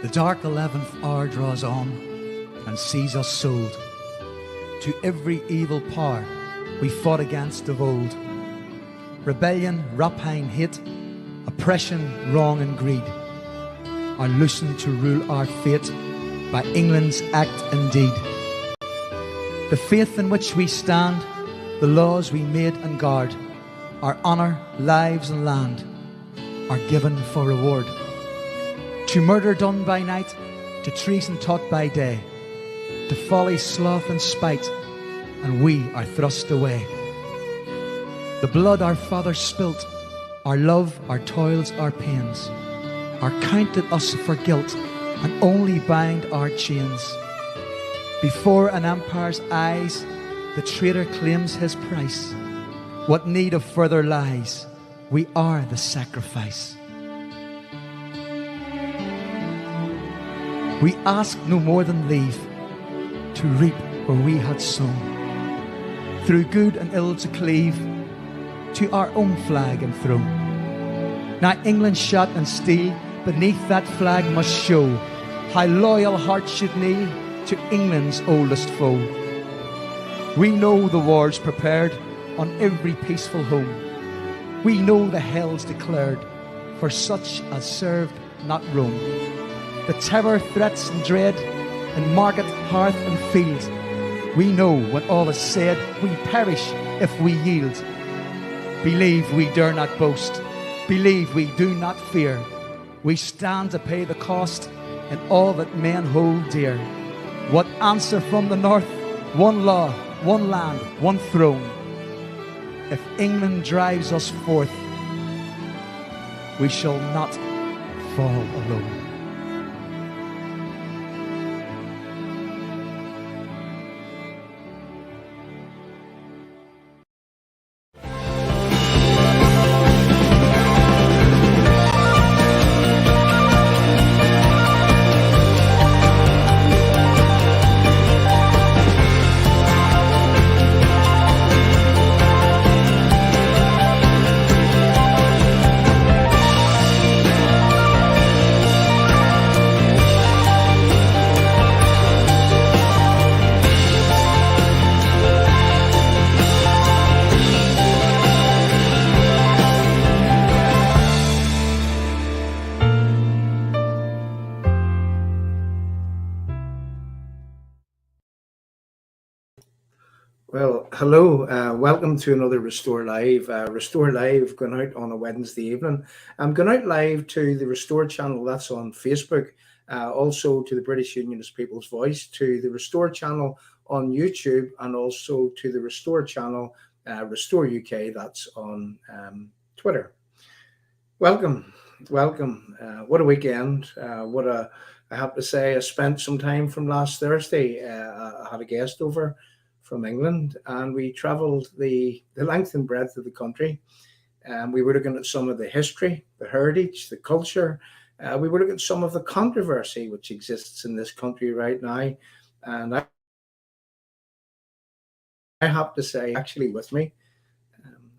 The dark 11th hour draws on and sees us sold to every evil power we fought against of old. Rebellion, rapine, hate, oppression, wrong and greed are loosened to rule our fate by England's act and deed. The faith in which we stand, the laws we made and guard, our honour, lives and land are given for reward. To murder done by night, to treason taught by day, to folly, sloth and spite, and we are thrust away. The blood our fathers spilt, our love, our toils, our pains, are counted us for guilt and only bind our chains. Before an empire's eyes, the traitor claims his price, What need of further lies? We are the sacrifice. We ask no more than leave to reap where we had sown, through good and ill to cleave to our own flag and throne. Now England's shot and steel beneath that flag must show how loyal hearts should kneel to England's oldest foe. We know the war's prepared on every peaceful home. We know the hell's declared for such as served not Rome. The terror, threats and dread in market, hearth and field. We know when all is said, we perish if we yield. Believe we dare not boast. Believe we do not fear. We stand to pay the cost in all that men hold dear. What answer from the north? One law, one land, one throne. If England drives us forth, we shall not fall alone. Well, hello. Welcome to another Restore Live. Restore Live going out on a Wednesday evening. I'm going out live to the Restore channel that's on Facebook, also to the British Unionist People's Voice, to the Restore channel on YouTube, and also to the Restore channel, Restore UK, that's on Twitter. Welcome. What a weekend. I have to say, I spent some time from last Thursday. I had a guest over from England, and we travelled the length and breadth of the country. We were looking at some of the history, the heritage, the culture. We were looking at some of the controversy which exists in this country right now. And I have to say, actually with me,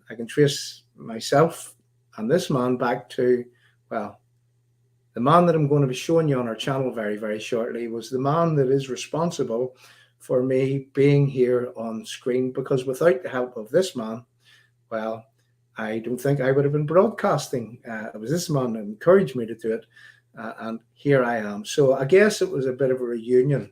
I can trace myself and this man back to, well, the man that I'm going to be showing you on our channel very, very shortly was the man that is responsible for me being here on screen, because without the help of this man, well, I don't think I would have been broadcasting. It was this man that encouraged me to do it, and here I am. So I guess it was a bit of a reunion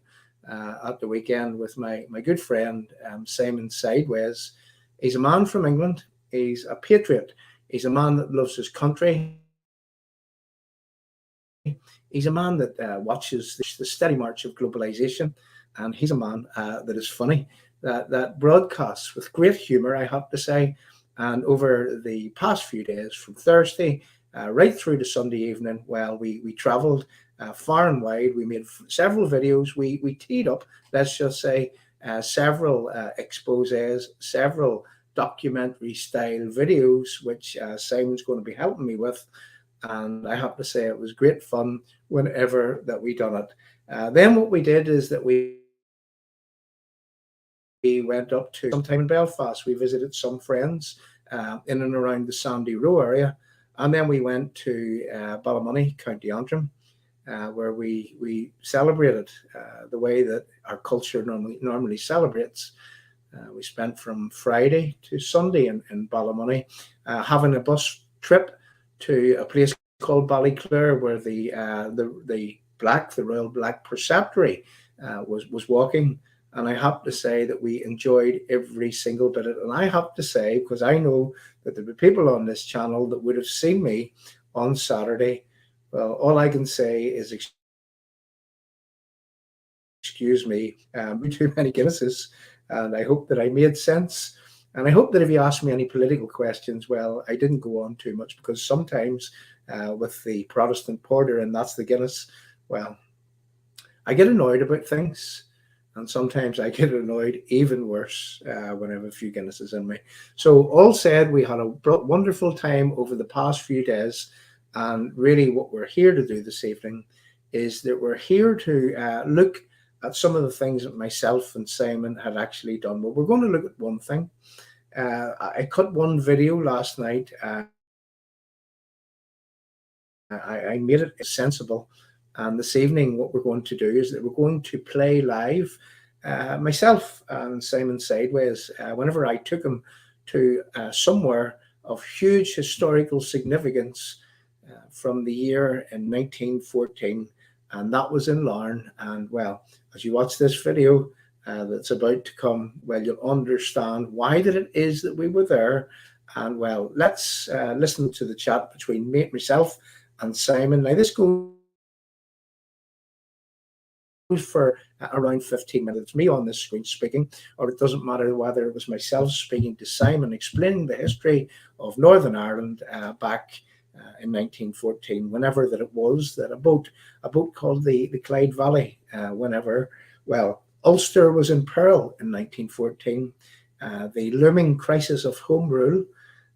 at the weekend with my good friend Simon Sideways. He's a man from England. He's a patriot. He's a man that loves his country. He's a man that watches the steady march of globalization. And he's a man that is funny, that broadcasts with great humour, I have to say. And over the past few days, from Thursday right through to Sunday evening, well, we travelled far and wide. We made several videos. We teed up, let's just say, several exposés, several documentary-style videos, which Simon's going to be helping me with. And I have to say, it was great fun whenever that we done it. Then what we did is that we went up to sometime in Belfast. We visited some friends in and around the Sandy Row area, and then we went to Ballymoney, County Antrim, where we celebrated the way that our culture normally celebrates. We spent from Friday to Sunday in Ballymoney, having a bus trip to a place called Ballyclare, where the Royal Black Preceptory was walking. And I have to say that we enjoyed every single bit of it. And I have to say, because I know that there were people on this channel that would have seen me on Saturday. Well, all I can say is, excuse me, too many Guinnesses. And I hope that I made sense. And I hope that if you ask me any political questions, well, I didn't go on too much, because sometimes with the Protestant porter, and that's the Guinness, well, I get annoyed about things. and sometimes I get annoyed even worse when I have a few Guinnesses in me. So, all said, we had a wonderful time over the past few days, and really, what we're here to do this evening is that we're here to look at some of the things that myself and Simon had actually done. Well, we're going to look at one thing. I cut one video last night. I made it sensible. And this evening, what we're going to do is that we're going to play live myself and Simon Sideways whenever I took him to somewhere of huge historical significance from the year in 1914, and that was in Larne. And well, as you watch this video that's about to come, well, you'll understand why that it is that we were there. And well, let's listen to the chat between myself and Simon. Now, this goes for around 15 minutes, me on this screen speaking, or it doesn't matter whether it was myself speaking to Simon, explaining the history of Northern Ireland back in 1914, whenever that it was that a boat called the Clyde Valley, whenever, well, Ulster was in peril in 1914, the looming crisis of Home Rule,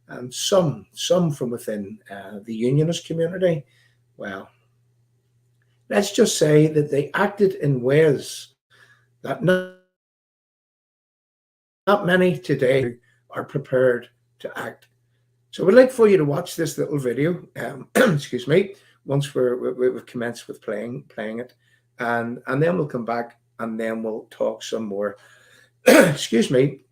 and some from within the Unionist community, well, let's just say that they acted in ways that not many today are prepared to act. So we'd like for you to watch this little video, excuse me, once we've commenced with playing it, and then we'll come back and then we'll talk some more. Excuse me,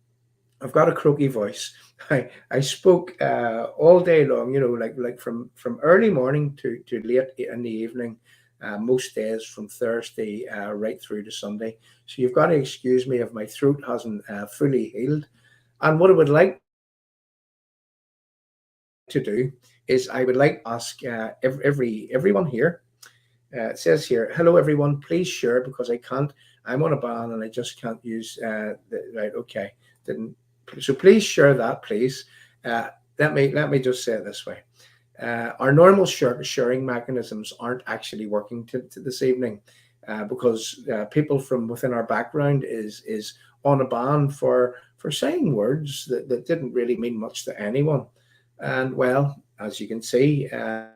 I've got a croaky voice. I spoke all day long, you know, like from early morning to late in the evening. Most days from Thursday right through to Sunday. So you've got to excuse me if my throat hasn't fully healed. And what I would like to do is I would like to ask everyone here. It says here, hello everyone, please share because I'm on a ban and I just can't use right, okay. So please share that, please. Let me just say it this way. Our normal sharing mechanisms aren't actually working to this evening because people from within our background is on a ban for saying words that didn't really mean much to anyone. And well, as you can see, well,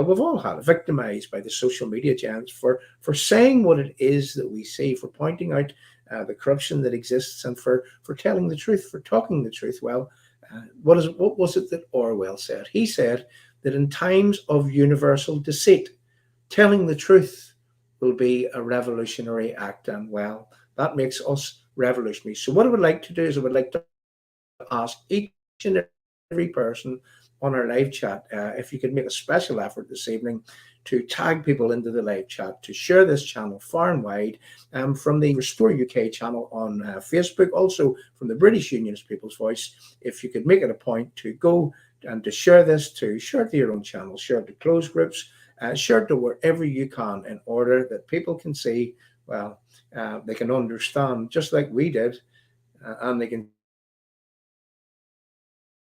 we've all had victimized by the social media giants for saying what it is that we see, for pointing out the corruption that exists, and for telling the truth, for talking the truth. Well, what was it that Orwell said? He said that in times of universal deceit, telling the truth will be a revolutionary act. And well, that makes us revolutionary. So what I would like to do is I would like to ask each and every person on our live chat if you could make a special effort this evening to tag people into the live chat, to share this channel far and wide, from the Restore UK channel on Facebook, also from the British Unionist People's Voice. If you could make it a point to go and to share this, to share it to your own channel, share it to closed groups, share it to wherever you can, in order that people can see, well, they can understand just like we did, and they can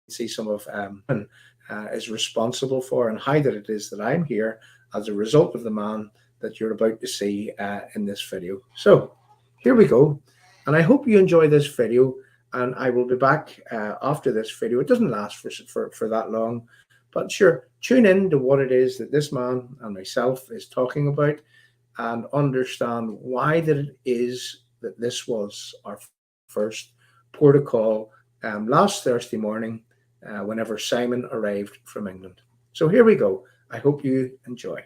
see some of is responsible for, and how that it is that I'm here as a result of the man that you're about to see in this video. So here we go, and I hope you enjoy this video, and I will be back after this video. It doesn't last for that long, but sure, tune in to what it is that this man and myself is talking about, and understand why that it is that this was our first port of call last Thursday morning whenever Simon arrived from England. So here we go. I hope you enjoy.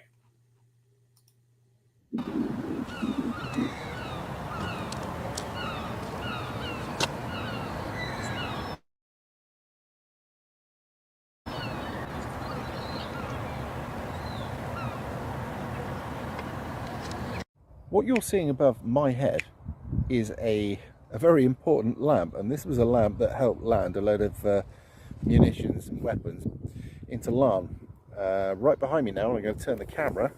What you're seeing above my head is a very important lamp, and this was a lamp that helped land a load of munitions and weapons into Larne. Right behind me now, I'm going to turn the camera,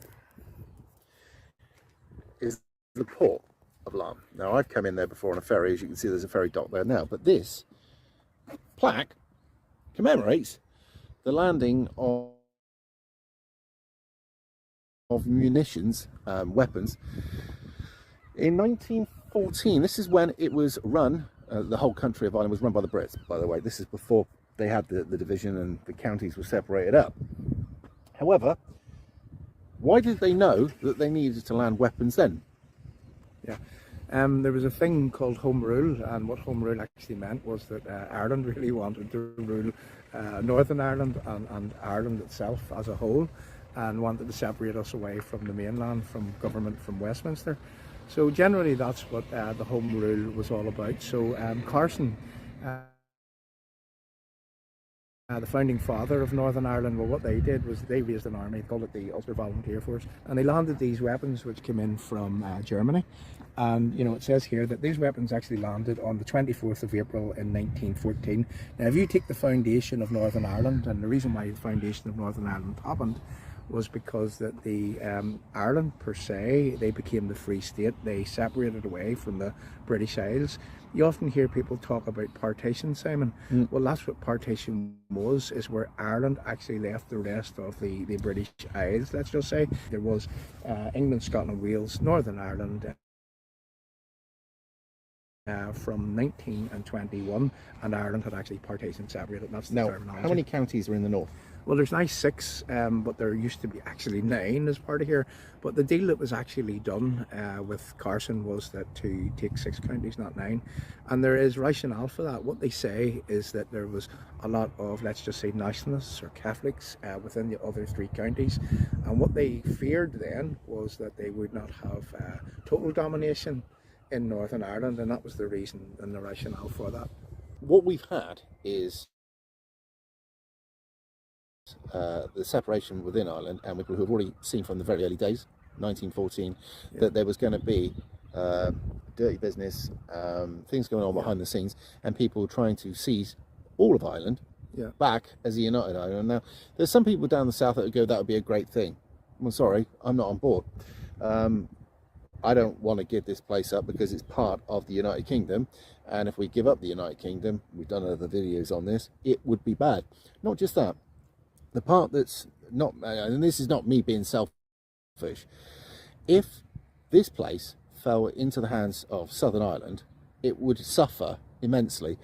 is the port of Larne. Now, I've come in there before on a ferry. As you can see, there's a ferry dock there now, but this plaque commemorates the landing of munitions, weapons, In 1914, this is when it was run, the whole country of Ireland was run by the Brits, by the way. This is before they had the division and the counties were separated up. However, why did they know that they needed to land weapons then? Yeah. There was a thing called Home Rule, and what Home Rule actually meant was that Ireland really wanted to rule Northern Ireland and Ireland itself as a whole, and wanted to separate us away from the mainland, from government, from Westminster. So generally that's what the Home Rule was all about. So Carson, the founding father of Northern Ireland, well, what they did was they raised an army, they called it the Ulster Volunteer Force, and they landed these weapons which came in from Germany. And you know, it says here that these weapons actually landed on the 24th of April in 1914. Now if you take the foundation of Northern Ireland, and the reason why the foundation of Northern Ireland happened was because that the Ireland per se, they became the Free State. They separated away from the British Isles. You often hear people talk about partition, Simon. Well, that's what partition was, is where Ireland actually left the rest of the British Isles, let's just say. There was England, Scotland, Wales, Northern Ireland from 1921, and Ireland had actually partition separated. That's the terminology. How many counties are in the north? Well, there's now 6, but there used to be actually 9 as part of here. But the deal that was actually done with Carson was that to take 6 counties, not 9. And there is rationale for that. What they say is that there was a lot of, let's just say, nationalists or Catholics within the other 3 counties. And what they feared then was that they would not have total domination in Northern Ireland, and that was the reason and the rationale for that. What we've had is the separation within Ireland, and we have already seen from the very early days, 1914, that there was going to be dirty business, things going on behind the scenes, and people trying to seize all of Ireland back as a united Ireland. Now, there's some people down the south that would go, that would be a great thing. Well, sorry, I'm not on board. I don't want to give this place up because it's part of the United Kingdom, and if we give up the United Kingdom, we've done other videos on this, it would be bad. Not just that, the part that's not, and this is not me being selfish, if this place fell into the hands of Southern Ireland, it would suffer immensely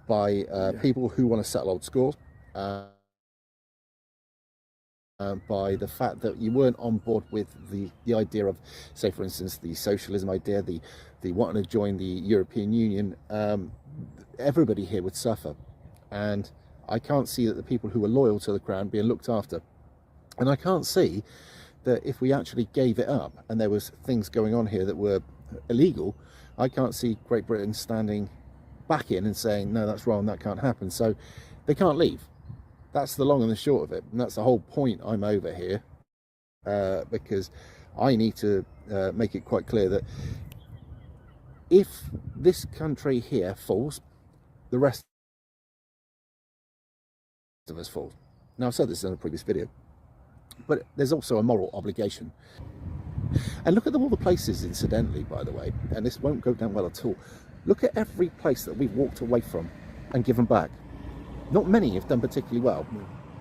by people who want to settle old scores, by the fact that you weren't on board with the idea of, say for instance, the socialism idea, the wanting to join the European Union. Everybody here would suffer, and I can't see that the people who are loyal to the crown being looked after. And I can't see that if we actually gave it up and there was things going on here that were illegal, I can't see Great Britain standing back in and saying, no, that's wrong, that can't happen. So they can't leave. That's the long and the short of it, and that's the whole point I'm over here, because I need to make it quite clear that if this country here falls, the rest of us fall. Now, I've said this in a previous video, but there's also a moral obligation. And look at all the places, incidentally, by the way, and this won't go down well at all. Look at every place that we've walked away from and given back. Not many have done particularly well.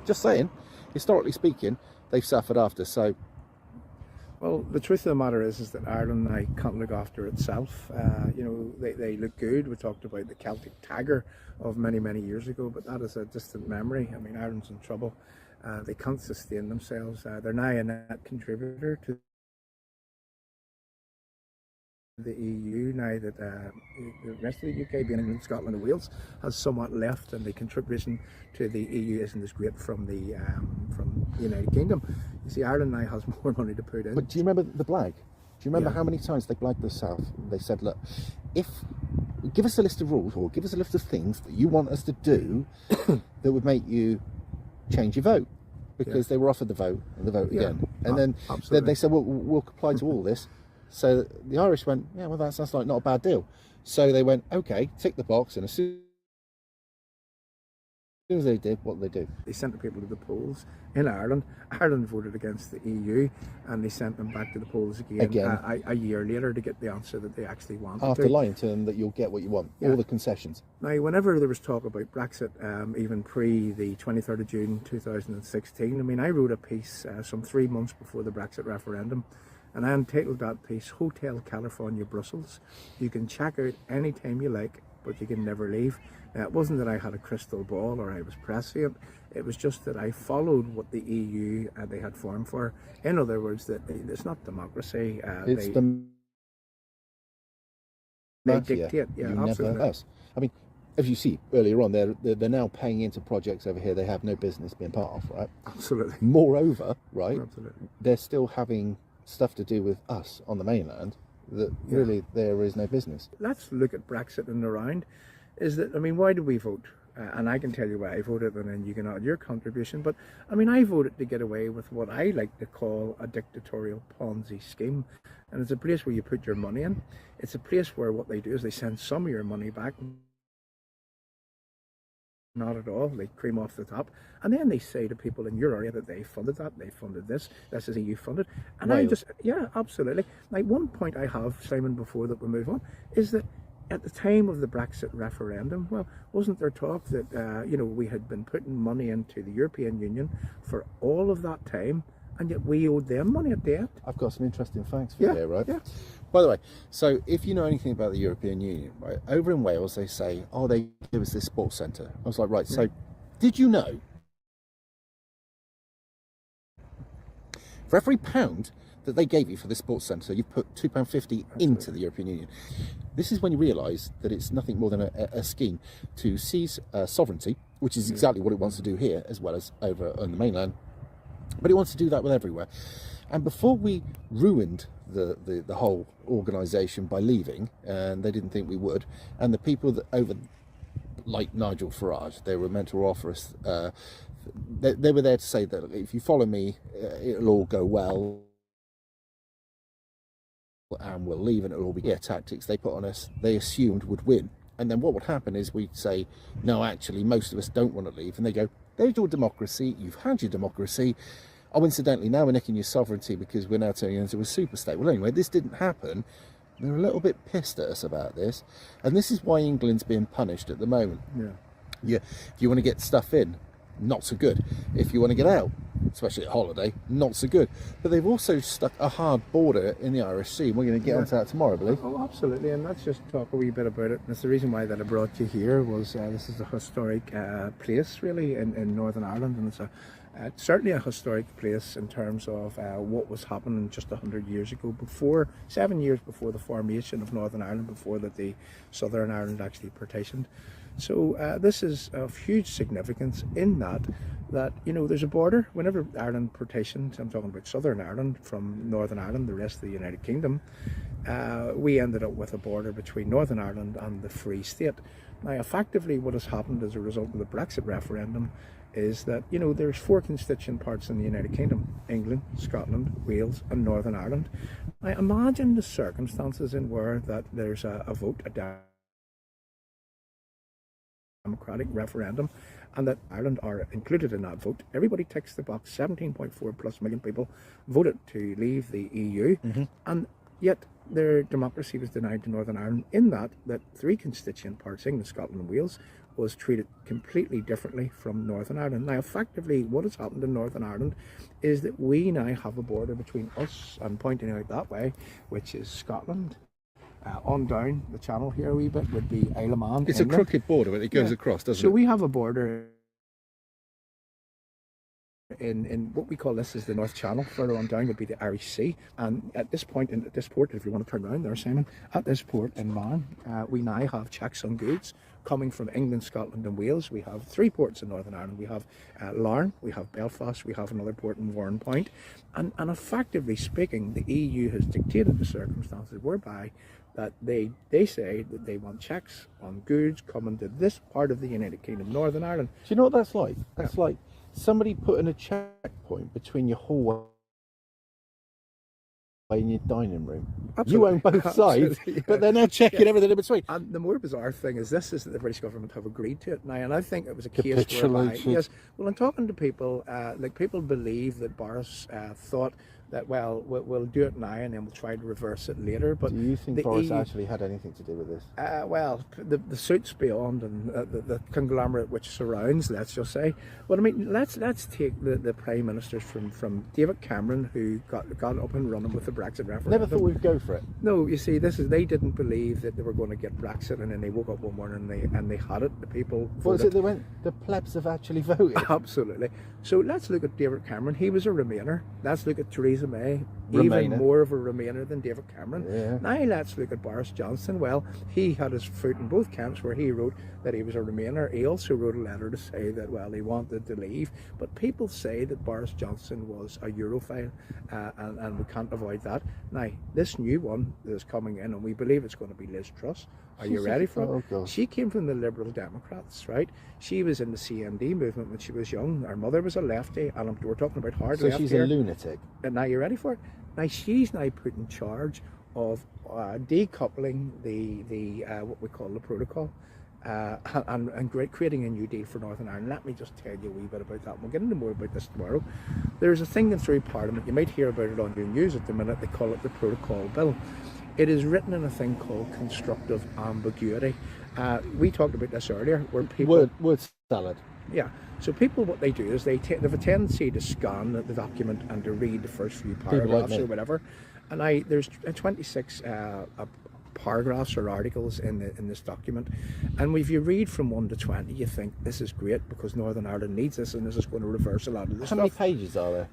Just saying, historically speaking, they've suffered after. So, well, the truth of the matter is that Ireland now can't look after itself. You know, they look good. We talked about the Celtic Tiger of many, many years ago, but that is a distant memory. I mean, Ireland's in trouble. They can't sustain themselves. They're now a net contributor to the EU now that the rest of the UK, being England, Scotland and Wales, has somewhat left, and the contribution to the EU isn't as great from the United Kingdom. You see, Ireland now has more money to put in. But do you remember the blag? Do you remember how many times they blagged the South? They said, look, give us a list of rules, or give us a list of things that you want us to do that would make you change your vote, because they were offered the vote and the vote again, and then they said, well, we'll comply to all this. So the Irish went, yeah, well, that sounds like not a bad deal. So they went, okay, tick the box, and as soon as they did, what did they do? They sent the people to the polls in Ireland. Ireland voted against the EU, and they sent them back to the polls again. A year later to get the answer that they actually wanted. After lying to them that you'll get what you want, all the concessions. Now, whenever there was talk about Brexit, even pre the 23rd of June 2016, I mean, I wrote a piece some 3 months before the Brexit referendum, and I entitled that piece Hotel California Brussels. You can check out anytime you like, but you can never leave. It wasn't that I had a crystal ball or I was prescient. It was just that I followed what the EU they had formed for. In other words, that it's not democracy. It's they dictate. Yeah, you absolutely. never us. I mean, as you see earlier on, they're now paying into projects over here they have no business being part of, right? Absolutely. Moreover, right, Absolutely. they're still having stuff to do with us on the mainland that really there is no business. Let's look at Brexit and around. Is that, I mean, why do we vote? And I can tell you why I voted, and then you can add your contribution. But I mean, I voted to get away with what I like to call a dictatorial Ponzi scheme. And it's a place where you put your money in. It's a place where what they do is they send some of your money back. Not at all. They cream off the top. And then they say to people in your area that they funded that, they funded this is EU funded. And I just, yeah, absolutely. Like, one point I have, Simon, before that we move on, is that at the time of the Brexit referendum, well, wasn't there talk that, we had been putting money into the European Union for all of that time, and yet we owed them money at the end? I've got some interesting facts for you here, right? Yeah. By the way, so if you know anything about the European Union, right, over in Wales they say, oh, they give us this sports centre. I was like, right, so did you know for every £1 that they gave you for the sports centre, you put £2.50 into the European Union? This is when you realise that it's nothing more than a scheme to seize sovereignty, which is exactly what it wants to do here as well as over on the mainland. But it wants to do that with everywhere. And before we ruined the whole organisation by leaving, and they didn't think we would, and the people that over, like Nigel Farage, they were meant to offer us, they were there to say that if you follow me, it'll all go well, and we'll leave and it'll all be tactics they put on us, they assumed would win. And then what would happen is we'd say, no, actually, most of us don't want to leave. And they go, there's your democracy, you've had your democracy. Oh, incidentally, now we're nicking your sovereignty because we're now turning into a super state. Well, anyway, this didn't happen. They're a little bit pissed at us about this. And this is why England's being punished at the moment. Yeah. If you want to get stuff in, not so good. If you want to get out, especially at holiday, not so good. But they've also stuck a hard border in the Irish Sea. We're going to get onto that tomorrow, I believe. Oh, absolutely. And let's just talk a wee bit about it. That's the reason why that I brought you here was this is a historic place, really, in Northern Ireland. And it's certainly a historic place in terms of what was happening just 100 years ago, 7 years before the formation of Northern Ireland, before that the Southern Ireland actually partitioned. So this is of huge significance in that there's a border. Whenever Ireland partitioned, I'm talking about Southern Ireland from Northern Ireland, the rest of the United Kingdom, we ended up with a border between Northern Ireland and the Free State. Now, effectively, what has happened as a result of the Brexit referendum is that, there's 4 constituent parts in the United Kingdom: England, Scotland, Wales and Northern Ireland. Now, imagine the circumstances in where that there's a vote, a democratic referendum, and that Ireland are included in that vote. Everybody ticks the box. 17.4 plus million people voted to leave the EU, and yet their democracy was denied to Northern Ireland in that 3 constituent parts, England, Scotland and Wales, was treated completely differently from Northern Ireland. Now, effectively, what has happened in Northern Ireland is that we now have a border between us, and pointing out that way, which is Scotland. On down the channel here a wee bit would be Isle of Man. It's England. A crooked border, but it goes across, doesn't it? So we have a border in what we call this is the North Channel. Further on down would be the Irish Sea. And at this point, at this port, if you want to turn around there, Simon, at this port in Man, we now have checks on goods coming from England, Scotland and Wales. We have 3 ports in Northern Ireland. We have Larne, we have Belfast, we have another port in Warrenpoint. And effectively speaking, the EU has dictated the circumstances whereby that they say that they want checks on goods coming to this part of the United Kingdom, Northern Ireland. Do you know what that's like? That's like somebody putting a checkpoint between your hallway in your dining room. Absolutely. You own both sides, but they're now checking everything in between. And the more bizarre thing is this is that the British government have agreed to it now, and I think it was a case whereby, yes, well, I'm talking to people, like people believe that Boris thought that, well, we'll do it now and then we'll try to reverse it later. But Do you think the Boris EU actually had anything to do with this? well, the suits beyond and the conglomerate which surrounds, let's just say. Well, I mean, let's take the prime ministers from David Cameron, who got up and running with the Brexit referendum. Never thought we'd go for it. No, you see, they didn't believe that they were going to get Brexit, and then they woke up one morning and they had it. The people What is voted. it? The plebs have actually voted. Absolutely. So let's look at David Cameron. He was a Remainer. Let's look at Theresa May, Remainer. even more of a Remainer than David Cameron. Yeah. Now let's look at Boris Johnson. Well, he had his foot in both camps, where he wrote that he was a Remainer. He also wrote a letter to say that, well, he wanted to leave. But people say that Boris Johnson was a Europhile, and we can't avoid that. Now, this new one that is coming in, and we believe it's going to be Liz Truss. Are you ready for it? Oh, God. She came from the Liberal Democrats, right? She was in the CND movement when she was young. Her mother was a lefty, and we're talking about hard So left she's here. a lunatic. And now you're ready for it. Now she's now put in charge of decoupling the what we call the protocol, and creating a new deal for Northern Ireland. Let me just tell you a wee bit about that. We'll get into more about this tomorrow. There's a thing that's through Parliament. You might hear about it on your news at the minute. They call it the Protocol Bill. It is written in a thing called constructive ambiguity. We talked about this earlier, where people Word salad. yeah. So people, what they do is they have a tendency to scan the document and to read the first few paragraphs me. or whatever. And there's 26 paragraphs or articles in this document. And if you read from 1 to 20, you think this is great because Northern Ireland needs this, and this is going to reverse a lot of this How many stuff. pages are there?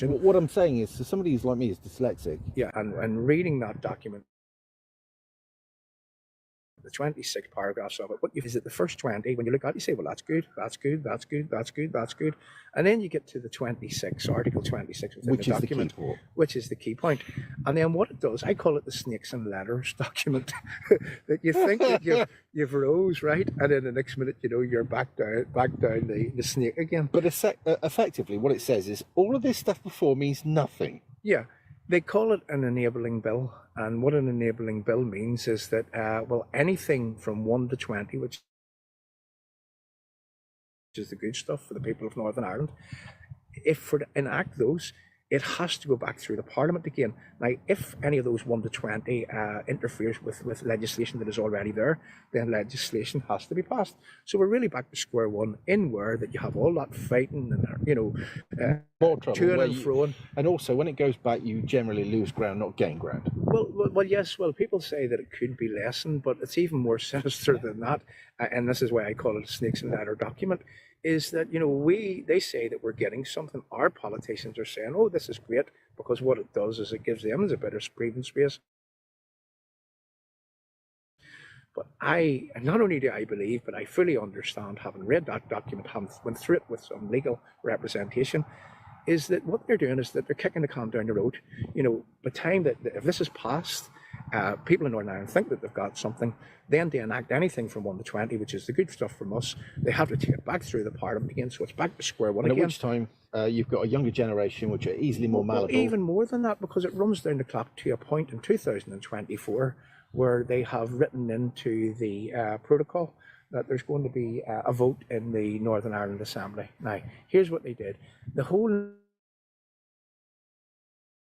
What I'm saying is, so somebody who's like me is dyslexic. Yeah. And reading that document, the 26 paragraphs of it, is it the first 20, when you look at it, you say, well, that's good, that's good, that's good, that's good, that's good. And then you get to the 26, Article 26 within Which the is the key document, point. which is the key point. And then what it does, I call it the snakes and ladders document, that you think that you've rose, right? And then the next minute, you're back down the snake again. But effectively, what it says is all of this stuff before means nothing. Yeah, they call it an enabling bill, and what an enabling bill means is that, well, anything from 1 to 20, which is the good stuff for the people of Northern Ireland, if for to enact those, it has to go back through the Parliament again. Now, if any of those 1 to 20 interferes with legislation that is already there, then legislation has to be passed. So we're really back to square one, in where that you have all that fighting and More trouble. to where and fro. And also, when it goes back, you generally lose ground, not gain ground. Well, yes. Well, people say that it could be lessened, but it's even more sinister than that. And this is why I call it a snakes and ladder document. Is that they say that we're getting something. Our politicians are saying, "Oh, this is great," because what it does is it gives them a better breathing space. But not only do I believe, but I fully understand, having read that document, having went through it with some legal representation, is that what they're doing is that they're kicking the can down the road. The time that if this is passed, people in Northern Ireland think that they've got something, then they enact anything from 1 to 20, which is the good stuff from us. They have to take it back through the Parliament again, so it's back to square one And again. at which time, you've got a younger generation which are easily more Well, malleable. even more than that, because it runs down the clock to a point in 2024 where they have written into the protocol that there's going to be a vote in the Northern Ireland Assembly. Now, here's what they did. The whole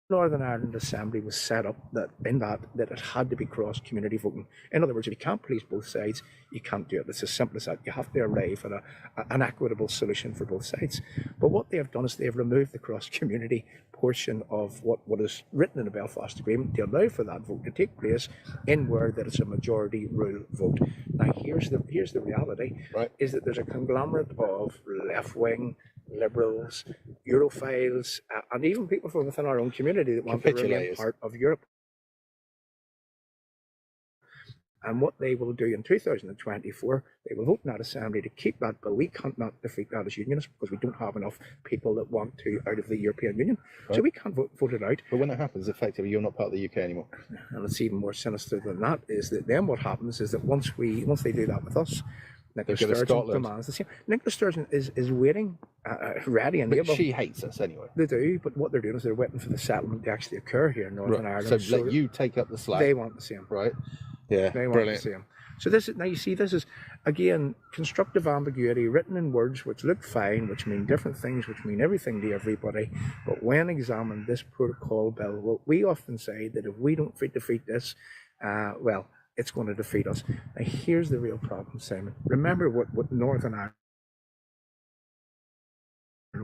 Northern Ireland Assembly was set up that it had to be cross-community voting. In other words, if you can't please both sides, you can't do it. It's as simple as that. You have to arrive at an equitable solution for both sides. But what they have done is they have removed the cross-community portion of what is written in the Belfast Agreement to allow for that vote to take place in where that it's a majority rule vote. Now, here's the reality, Right. is that there's a conglomerate of left-wing liberals, Europhiles, and even people from within our own community that want to remain Capitulators. part of Europe. And what they will do in 2024, they will vote in that assembly to keep that bill. We can't not defeat that as unionists because we don't have enough people that want to out of the European Union. Right. So we can't vote it out. But when that happens, effectively, you're not part of the UK anymore. And it's even more sinister than that, is that then what happens is that once they do that with us, Nicola go to Sturgeon Scotland. demands the same. Nicola Sturgeon is waiting, ready and But able. she hates us anyway. They do, but what they're doing is they're waiting for the settlement to actually occur here in Northern Right. Ireland. So let you take up the slack. They want the same. Right. Yeah. They want Brilliant. the same. So this is, now you see, this is again constructive ambiguity written in words which look fine, which mean different things, which mean everything to everybody. But when examined, this protocol bill, well, we often say that if we don't defeat this, well, it's going to defeat us. Now here's the real problem, Simon. Remember what Northern Ireland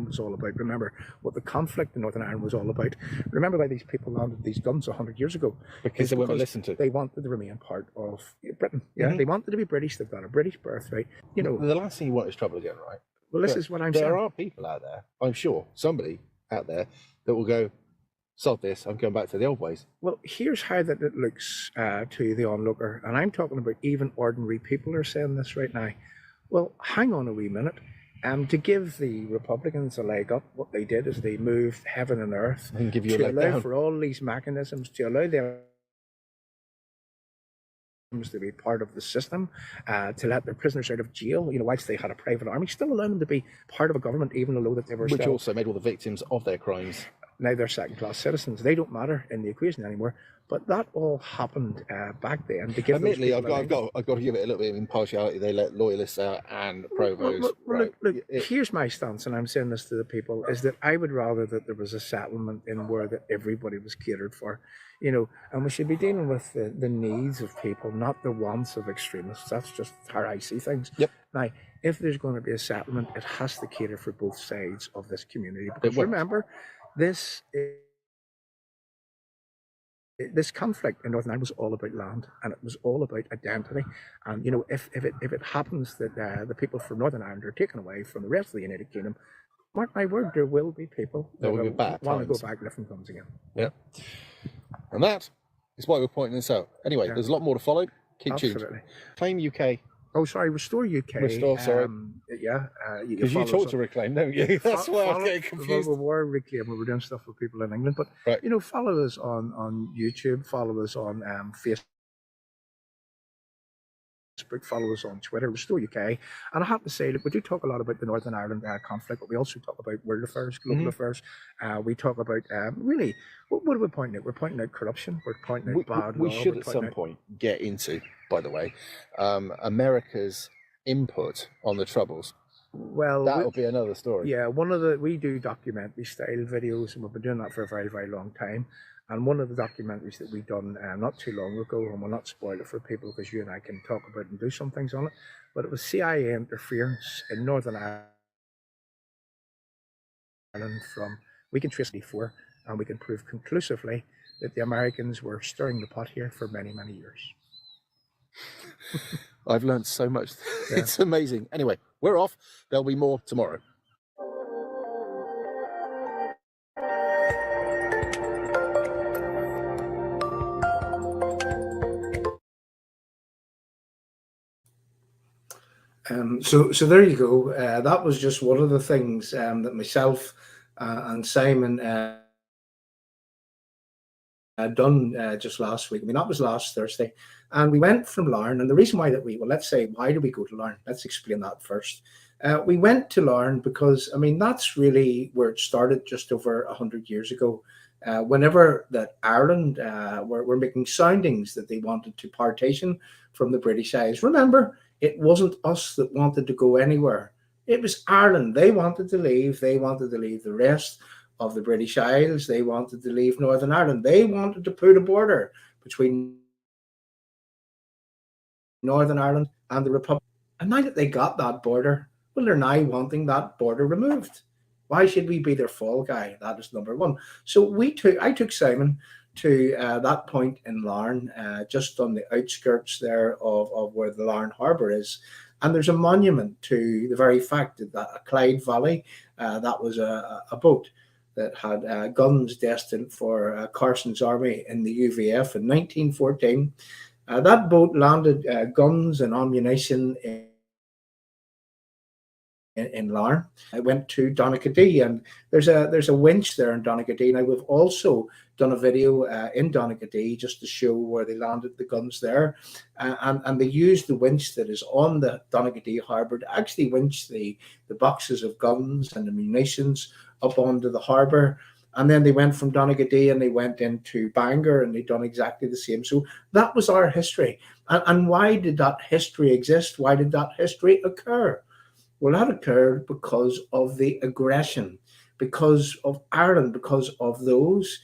was all about. Remember what the conflict in Northern Ireland was all about. Remember why these people landed these guns 100 years ago. Because they weren't listened to. They wanted to remain part of Britain. Yeah, they wanted to be British. They've got a British birthright. You know, the last thing you want is trouble again, right? Well, this is what I'm saying. There are people out there, I'm sure, somebody out there that will go, sod this, I'm going back to the old ways. Well, here's how that it looks to the onlooker, and I'm talking about even ordinary people are saying this right now. Well, hang on a wee minute. To give the Republicans a leg up, what they did is they moved heaven and earth and give you a to leg allow down. for all these mechanisms to allow them to be part of the system, to let their prisoners out of jail, you know, whilst they had a private army, still allow them to be part of a government, even though that they were Which still, also made all the victims of their crimes. now they're second-class citizens. They don't matter in the equation anymore. But that all happened back then to give. Admittedly, I've got to give it a little bit of impartiality. They let loyalists out and provos. Look, here's my stance, and I'm saying this to the people: is that I would rather that there was a settlement in where that everybody was catered for, you know, and we should be dealing with the needs of people, not the wants of extremists. That's just how I see things. Yep. Now, if there's going to be a settlement, it has to cater for both sides of this community, because remember, this conflict in Northern Ireland was all about land, and it was all about identity. And you know, if it happens that the people from Northern Ireland are taken away from the rest of the United Kingdom, mark my word, there will be people that will want to go back lifting guns again. Yeah, and that is why we're pointing this out. Anyway, there's a lot more to follow. Keep tuned. Claim UK. Oh, sorry, Restore UK. Restore, sorry. Yeah. Because you talk to Reclaim, don't you? That's why I'm getting confused. We were Reclaim. We were doing stuff with people in England. But, you know, follow us on YouTube. Follow us on Facebook. Follow us on Twitter, Restore UK. And I have to say, look, we do talk a lot about the Northern Ireland conflict, but we also talk about world affairs, global affairs. We talk about, really, what are we pointing out? We're pointing out corruption. We're pointing out bad law. We should at some point get into, by the way, America's input on the Troubles. Well, that'll be another story. Yeah, we do documentary style videos, and we've been doing that for a very, very long time. And one of the documentaries that we've done not too long ago, and we'll not spoil it for people because you and I can talk about and do some things on it, but it was CIA interference in Northern Ireland from, we can trace before, and we can prove conclusively that the Americans were stirring the pot here for many, many years. I've learned so much. Yeah. It's amazing. Anyway, we're off. There'll be more tomorrow. So there you go. That was just one of the things that myself and Simon done just last week. I mean, that was last Thursday, and we went from Larne. And the reason why let's say, why did we go to Larne? Let's explain that first. We went to Larne because, I mean, that's really where it started just over 100 years ago. Whenever that Ireland were making soundings that they wanted to partition from the British Isles. Remember, it wasn't us that wanted to go anywhere. It was Ireland. They wanted to leave. They wanted to leave the rest of the British Isles. They wanted to leave Northern Ireland. They wanted to put a border between Northern Ireland and the Republic. And now that they got that border, well, they're now wanting that border removed. Why should we be their fall guy? That is number one. So I took Simon to that point in Larne, just on the outskirts there of where the Larne Harbour is. And there's a monument to the very fact that Clyde Valley, that was a boat that had guns destined for Carson's army in the UVF in 1914. That boat landed guns and ammunition in Larne. I went to Donaghadee, and there's a winch there in Donaghadee. Now, we've also done a video in Donaghadee just to show where they landed the guns there, and they used the winch that is on the Donaghadee harbour to actually winch the boxes of guns and the munitions up onto the harbour. And then they went from Donaghadee and they went into Bangor, and they done exactly the same. So that was our history. And why did that history exist? Why did that history occur? Well, that occurred because of the aggression, because of Ireland, because of those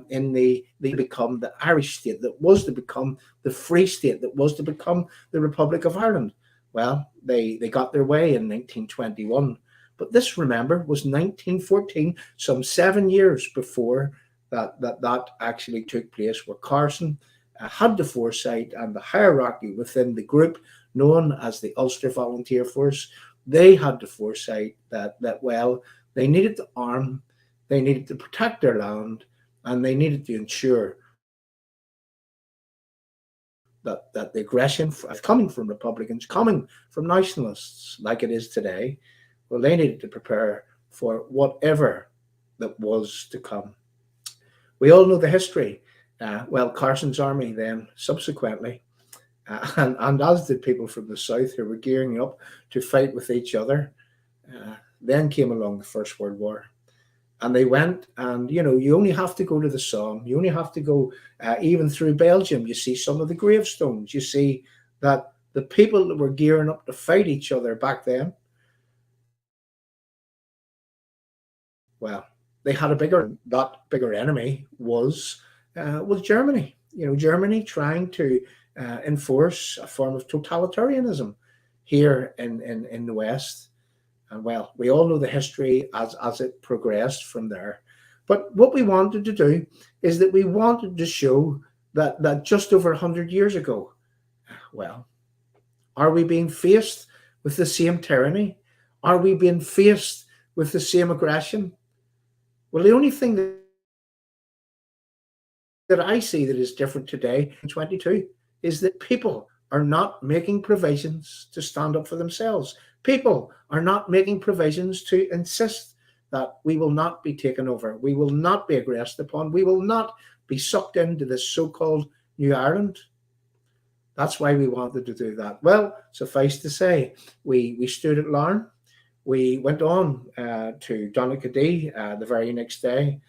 in the become the Irish state that was to become the free state that was to become the Republic of Ireland. Well, they got their way in 1921, but this, remember, was 1914, some 7 years before that actually took place, where Carson had the foresight and the hierarchy within the group known as the Ulster Volunteer Force. They had the foresight that well, they needed to arm, they needed to protect their land, and they needed to ensure that the aggression coming from Republicans, coming from nationalists like it is today, well, they needed to prepare for whatever that was to come. We all know the history. Well, Carson's army then subsequently, and as did people from the south who were gearing up to fight with each other, then came along the First World War. And they went, and you only have to go to the Somme, you only have to go even through Belgium. You see some of the gravestones. You see that the people that were gearing up to fight each other back then, well, they had that bigger enemy was Germany. Germany trying to enforce a form of totalitarianism here in the West. And well, we all know the history as it progressed from there. But what we wanted to do is that we wanted to show that just over 100 years ago, well, are we being faced with the same tyranny? Are we being faced with the same aggression? Well, the only thing that I see that is different today in 22 is that people are not making provisions to stand up for themselves. People are not making provisions to insist that we will not be taken over, we will not be aggressed upon, we will not be sucked into this so-called New Ireland. That's why we wanted to do that. Well, suffice to say, we stood at Larne. We went on to Donaghadee the very next day.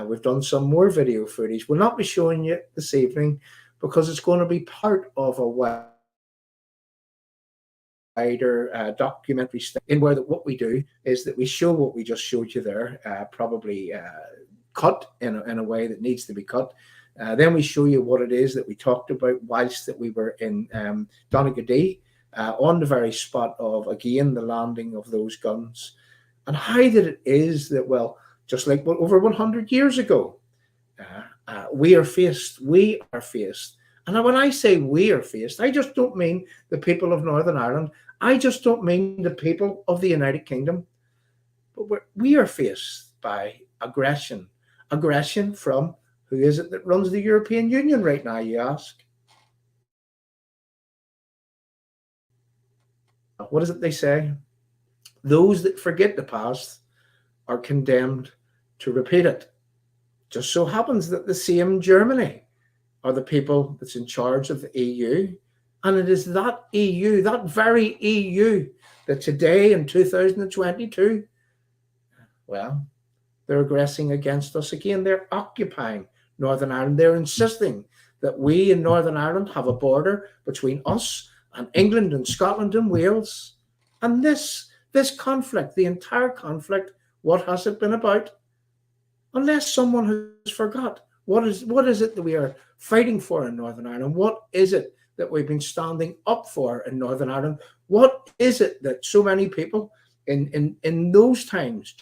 We've done some more video footage. We'll not be showing you this evening because it's going to be part of a wider documentary stuff, in where what we do is that we show what we just showed you there, probably cut in a way that needs to be cut. Then we show you what it is that we talked about whilst that we were in Donaghadee, on the very spot of, again, the landing of those guns, and how that it is that, well, just like over 100 years ago, we are faced. And when I say we are faced, I just don't mean the people of Northern Ireland. I just don't mean the people of the United Kingdom. But we are faced by aggression. Aggression from, who is it that runs the European Union right now, you ask? What is it they say? Those that forget the past are condemned to repeat it. Just so happens that the same Germany are the people that's in charge of the EU. And it is that EU, that very EU, that today in 2022, well, they're aggressing against us again. They're occupying Northern Ireland. They're insisting that we in Northern Ireland have a border between us and England and Scotland and Wales. And this conflict, the entire conflict, what has it been about? Unless someone has forgot, what is it that we are fighting for in Northern Ireland? What is it that we've been standing up for in Northern Ireland? What is it that so many people in those times,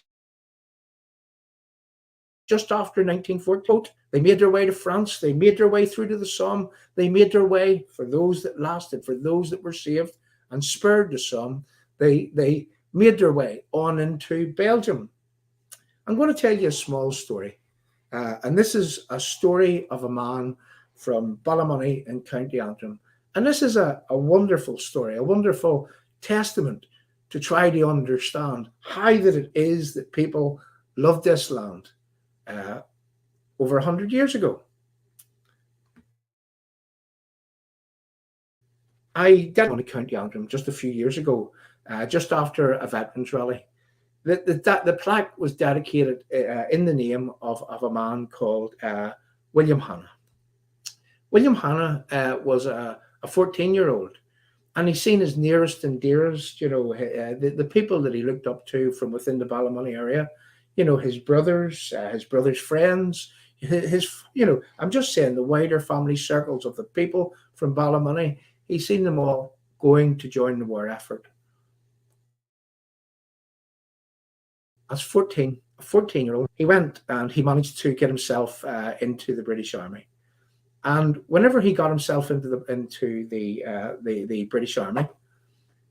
just after 1940, they made their way to France, they made their way through to the Somme, they made their way, for those that lasted, for those that were saved and spared the Somme, they made their way on into Belgium. I'm going to tell you a small story. And this is a story of a man from Ballymoney in County Antrim. And this is a wonderful story, a wonderful testament to try to understand how that it is that people love this land over 100 years ago. I did on County Antrim just a few years ago, just after a veterans rally. The plaque was dedicated in the name of a man called William Hanna. William Hanna was a 14-year-old, and he's seen his nearest and dearest, the people that he looked up to from within the Ballymoney area, his brother's friends, I'm just saying the wider family circles of the people from Ballymoney. He's seen them all going to join the war effort. As a 14-year-old, he went and he managed to get himself into the British Army. And whenever he got himself into the British Army,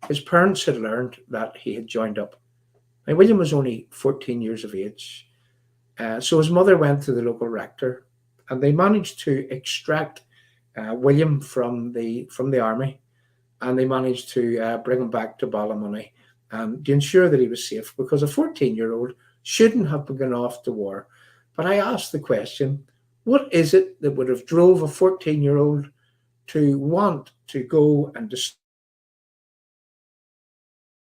his parents had learned that he had joined up. Now, William was only 14 years of age, so his mother went to the local rector, and they managed to extract William from the army, and they managed to bring him back to Ballymoney to ensure that he was safe, because a 14-year-old shouldn't have gone off to war. But I asked the question, what is it that would have drove a 14-year-old to want to go and to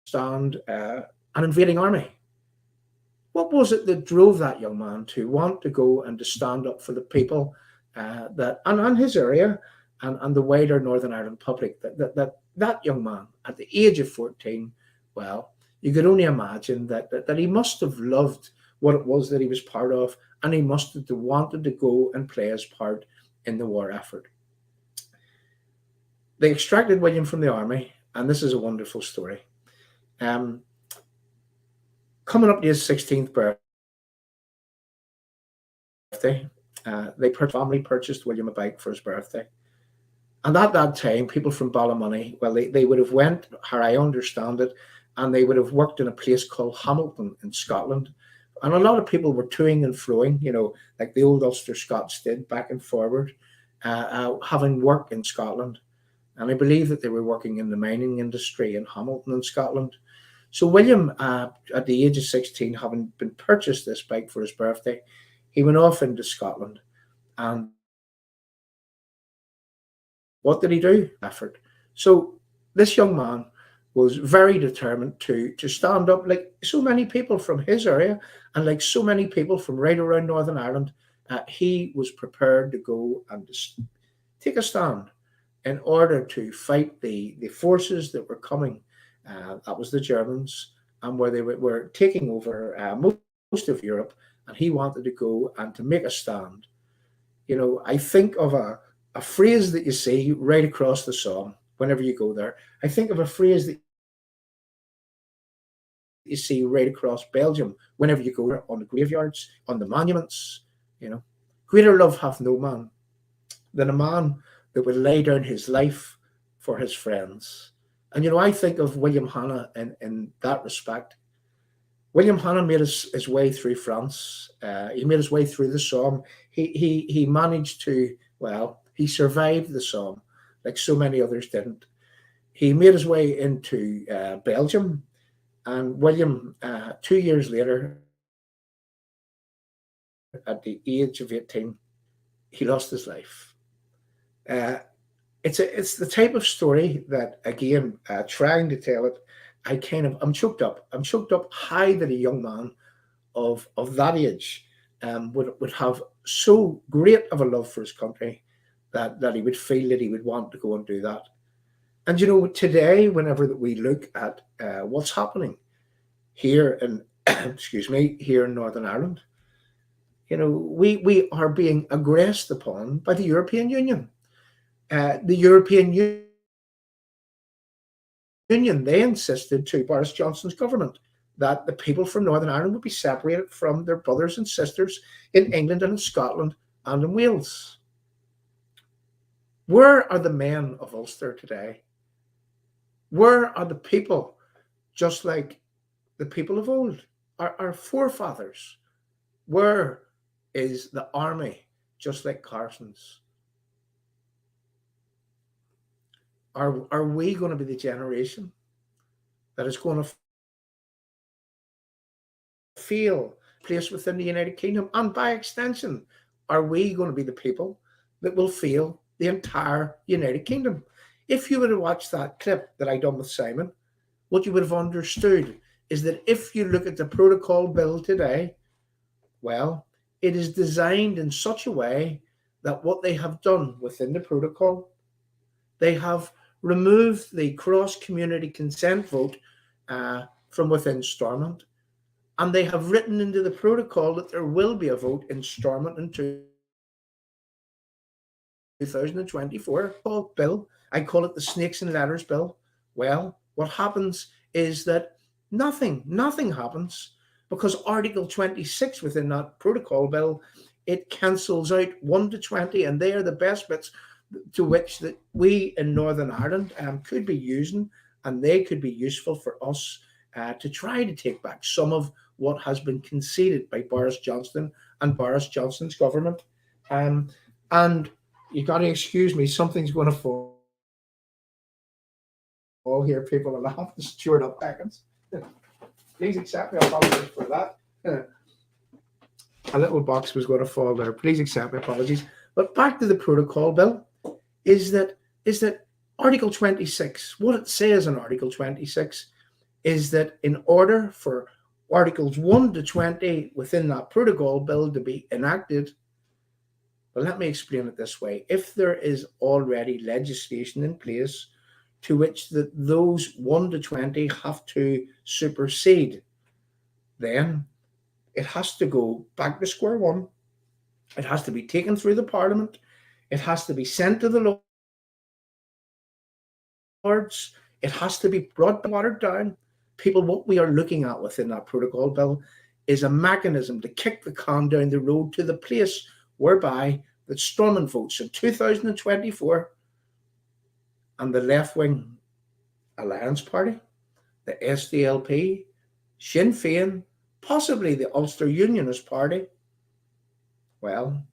stand an invading army? What was it that drove that young man to want to go and to stand up for the people and his area and the wider Northern Ireland public? That young man at the age of 14, well, you could only imagine that he must have loved what it was that he was part of, and he must have wanted to go and play his part in the war effort. They extracted William from the army, and this is a wonderful story. Coming up to his 16th birthday, family purchased William a bike for his birthday. And at that time, people from Ballymoney, well, they would have went, how I understand it, and they would have worked in a place called Hamilton in Scotland. And a lot of people were toing and froing, like the old Ulster Scots did, back and forward, having work in Scotland. And I believe that they were working in the mining industry in Hamilton in Scotland. So William, at the age of 16, having been purchased this bike for his birthday, he went off into Scotland. And what did he do? Effort. So this young man was very determined to stand up, like so many people from his area and like so many people from right around Northern Ireland. He was prepared to go and take a stand in order to fight the forces that were coming. That was the Germans, and where they were taking over most of Europe, and he wanted to go and to make a stand. I think of a phrase that you see right across the Somme whenever you go there. I think of a phrase that you see right across Belgium whenever you go there, on the graveyards, on the monuments. Greater love hath no man than a man that would lay down his life for his friends. And I think of William Hanna in that respect. William Hanna made his way through France. He made his way through the Somme. He managed to, he survived the Somme like so many others didn't. He made his way into Belgium, and William, 2 years later, at the age of 18, he lost his life. It's the type of story that, again, trying to tell it, I'm choked up. I'm choked up how that a young man of that age would have so great of a love for his country that he would feel that he would want to go and do that. And today, whenever that we look at what's happening here in here in Northern Ireland, we are being aggressed upon by the European Union. The European Union, they insisted to Boris Johnson's government that the people from Northern Ireland would be separated from their brothers and sisters in England and in Scotland and in Wales. Where are the men of Ulster today? Where are the people just like the people of old, our forefathers? Where is the army just like Carson's? Are we going to be the generation that is going to feel placed within the United Kingdom? And by extension, are we going to be the people that will feel the entire United Kingdom? If you would have watched that clip that I done with Simon, what you would have understood is that if you look at the protocol bill today, it is designed in such a way that what they have done within the protocol, they have removed the cross-community consent vote from within Stormont, and they have written into the protocol that there will be a vote in Stormont in 2024. Bill, I call it the snakes and ladders bill. Well, what happens is that nothing happens, because Article 26 within that protocol bill, it cancels out 1 to 20, and they are the best bits to which that we in Northern Ireland could be using, and they could be useful for us to try to take back some of what has been conceded by Boris Johnson and Boris Johnson's government. And you got to excuse me, something's going to fall here, people, and I have to steward up seconds. Please accept me. I apologize for that. A little box was going to fall there. Please accept my apologies. But back to the protocol bill, is that Article 26, what it says in Article 26 is that in order for Articles 1 to 20 within that protocol bill to be enacted, well, let me explain it this way. If there is already legislation in place to which those 1 to 20 have to supersede, then it has to go back to square one. It has to be taken through the Parliament. It has to be sent to the Lords. It has to be brought watered down. People, what we are looking at within that protocol bill is a mechanism to kick the can down the road to the place whereby the Stormont votes in 2024 and the left-wing Alliance Party, the SDLP, Sinn Féin, possibly the Ulster Unionist Party, well,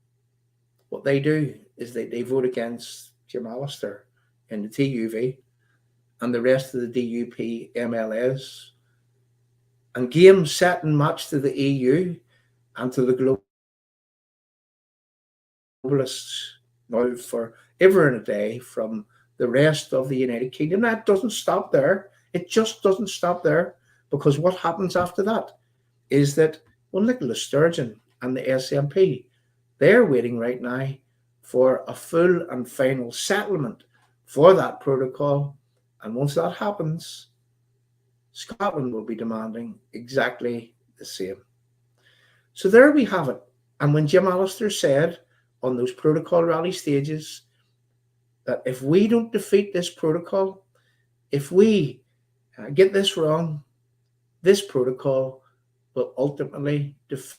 what they do is they vote against Jim Allister in the TUV and the rest of the DUP MLAs, and games set and match to the EU and to the globalists now for ever and a day from the rest of the United Kingdom. That doesn't stop there. It just doesn't stop there, because what happens after that is that, well, Nicola Sturgeon and the SNP, they're waiting right now for a full and final settlement for that protocol. And once that happens, Scotland will be demanding exactly the same. So there we have it. And when Jim Allister said on those protocol rally stages that if we don't defeat this protocol, if we get this wrong, this protocol will ultimately defeat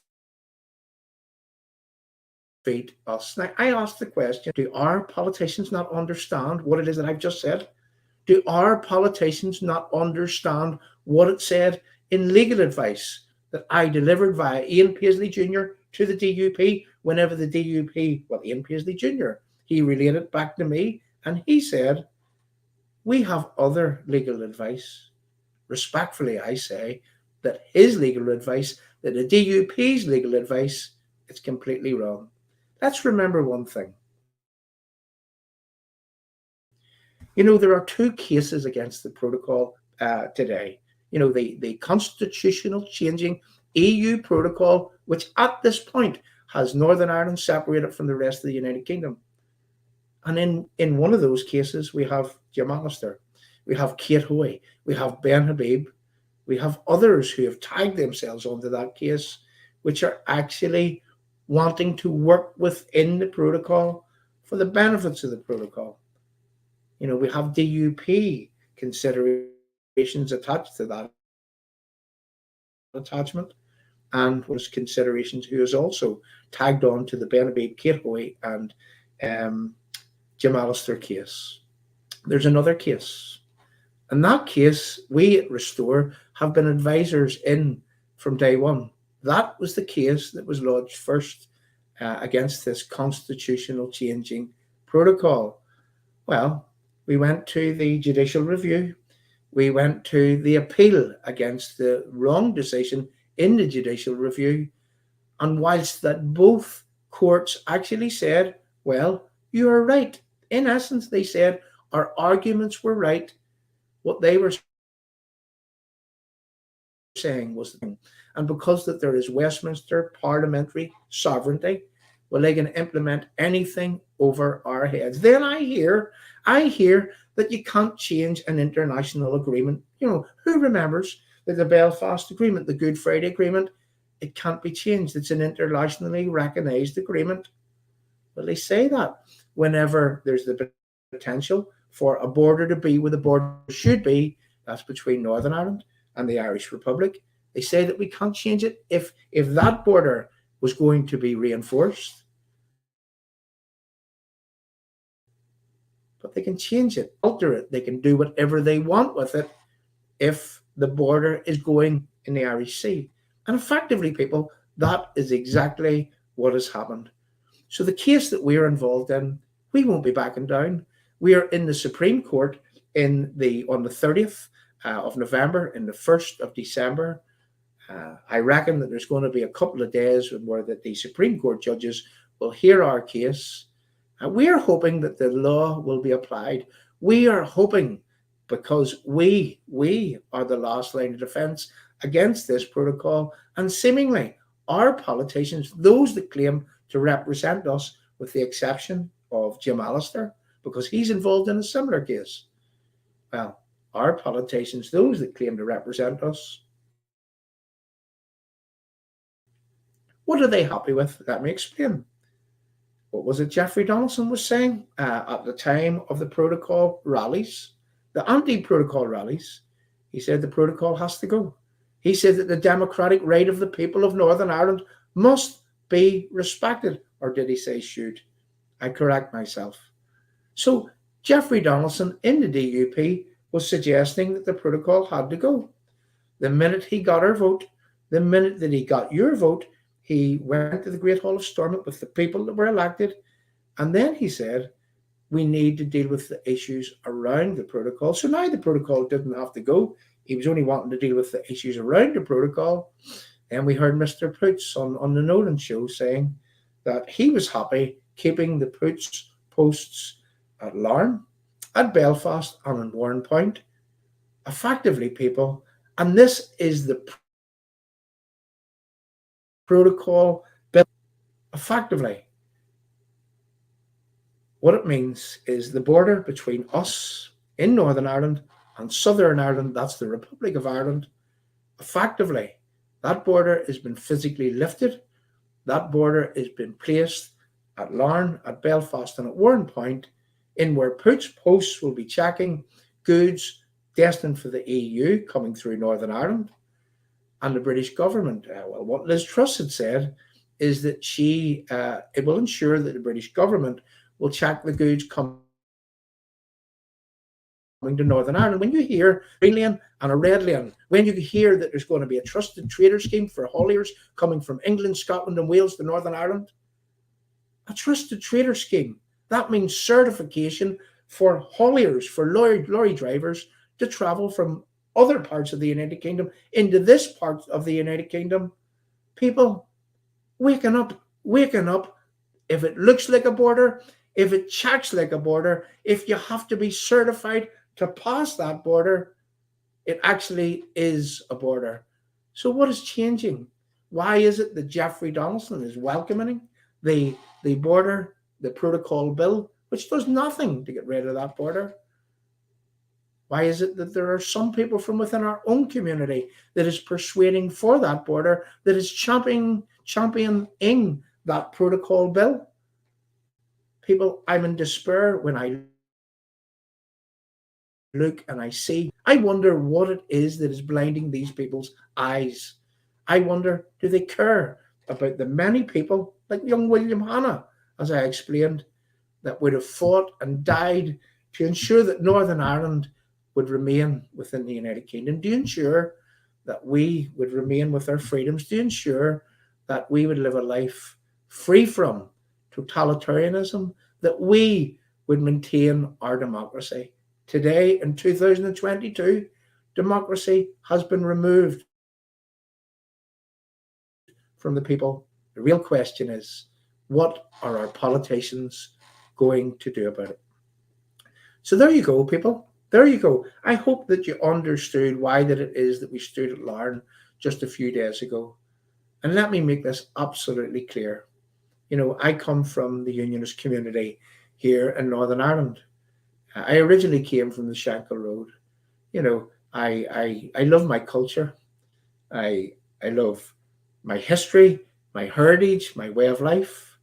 us. Now, I asked the question, do our politicians not understand what it is that I've just said? Do our politicians not understand what it said in legal advice that I delivered via Ian Paisley Jr. to the DUP whenever the DUP, well, Ian Paisley Jr., he relayed it back to me, and he said, we have other legal advice. Respectfully, I say that his legal advice, that the DUP's legal advice, it's completely wrong. Let's remember one thing. You know, there are two cases against the protocol today. You know, the constitutional changing EU protocol, which at this point has Northern Ireland separated from the rest of the United Kingdom. And in one of those cases, we have Jim Allister, we have Kate Hoey, we have Ben Habib, we have others who have tagged themselves onto that case, which are actually wanting to work within the protocol for the benefits of the protocol. You know, we have DUP considerations attached to that attachment, and was considerations who is also tagged on to the Ben Habib, Kate Hoey, and Jim Allister case. There's another case. In that case, we at Restore have been advisors in from day one. That was the case that was lodged first against this constitutional changing protocol. Well, we went to the judicial review. We went to the appeal against the wrong decision in the judicial review. And whilst that both courts actually said, well, you are right. In essence, they said our arguments were right. What they were saying was, and because that there is Westminster parliamentary sovereignty, well, they can implement anything over our heads. Then I hear that you can't change an international agreement. Who remembers that the Belfast Agreement, the Good Friday Agreement, it can't be changed. It's an internationally recognized agreement. Well, they say that whenever there's the potential for a border to be where the border should be, that's between Northern Ireland and the Irish Republic. They say that we can't change it. If that border was going to be reinforced, but they can change it, alter it, they can do whatever they want with it if the border is going in the Irish Sea. And effectively, people, that is exactly what has happened. So the case that we're involved in, we won't be backing down. We are in the Supreme Court on the 30th of November, in the 1st of December. I reckon that there's going to be a couple of days where the Supreme Court judges will hear our case. And we are hoping that the law will be applied. We are hoping, because we are the last line of defense against this protocol, and seemingly our politicians, those that claim to represent us, with the exception of Jim Allister, because he's involved in a similar case. Well, our politicians, those that claim to represent us, what are they happy with? Let me explain. What was it Jeffrey Donaldson was saying at the time of the protocol rallies, the anti-protocol rallies? He said the protocol has to go. He said that the democratic right of the people of Northern Ireland must be respected. Or did he say should? I correct myself. So Jeffrey Donaldson in the DUP was suggesting that the protocol had to go. The minute he got our vote, the minute that he got your vote, he went to the Great Hall of Stormont with the people that were elected. And then he said, we need to deal with the issues around the protocol. So now the protocol didn't have to go. He was only wanting to deal with the issues around the protocol. And we heard Mr. Poots on the Nolan show saying that he was happy keeping the Poots posts at Larne, at Belfast, and in Warrenpoint. Effectively, people, and this is the protocol bill. Effectively, what it means is the border between us in Northern Ireland and Southern Ireland, that's the Republic of Ireland, effectively, that border has been physically lifted. That border has been placed at Larne, at Belfast, and at Warrenpoint, in where Poots posts will be checking goods destined for the EU coming through Northern Ireland. And the British government, well, what Liz Truss had said is that it will ensure that the British government will check the goods coming to Northern Ireland. When you hear green lane and a red lane, when you hear that there's going to be a trusted trader scheme for hauliers coming from England, Scotland, and Wales to Northern Ireland, a trusted trader scheme, that means certification for hauliers, for lorry drivers to travel from other parts of the United Kingdom into this part of the United Kingdom. People, waking up. If it looks like a border, if it checks like a border, if you have to be certified to pass that border, it actually is a border. So what is changing? Why is it that Jeffrey Donaldson is welcoming the border, the protocol bill, which does nothing to get rid of that border? Why is it that there are some people from within our own community that is persuading for that border, that is championing that protocol bill? People, I'm in despair when I look and I see. I wonder what it is that is blinding these people's eyes. I wonder, do they care about the many people, like young William Hanna, as I explained, that would have fought and died to ensure that Northern Ireland would remain within the United Kingdom, to ensure that we would remain with our freedoms, to ensure that we would live a life free from totalitarianism, that we would maintain our democracy. Today, in 2022, democracy has been removed from the people. The real question is, what are our politicians going to do about it? So there you go, people. There you go. I hope that you understood why that it is that we stood at Larne just a few days ago. And let me make this absolutely clear. I come from the Unionist community here in Northern Ireland. I originally came from the Shankill Road. I love my culture. I love my history, my heritage, my way of life,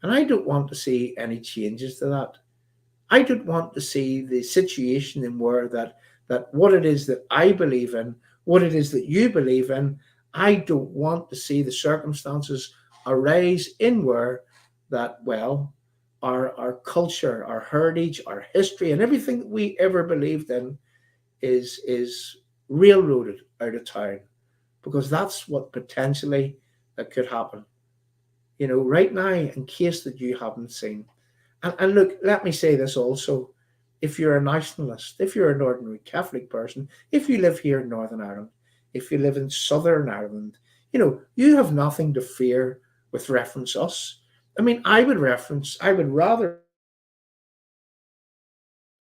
and I don't want to see any changes to that. I don't want to see the situation in where that what it is that I believe in, what it is that you believe in, I don't want to see the circumstances arise in where that our culture, our heritage, our history, and everything that we ever believed in is railroaded out of town, because that's what potentially that could happen. Right now, in case that you haven't seen. And look, let me say this also. If you're a nationalist, if you're an ordinary Catholic person, if you live here in Northern Ireland, if you live in Southern Ireland, you have nothing to fear with reference us. I mean, I would rather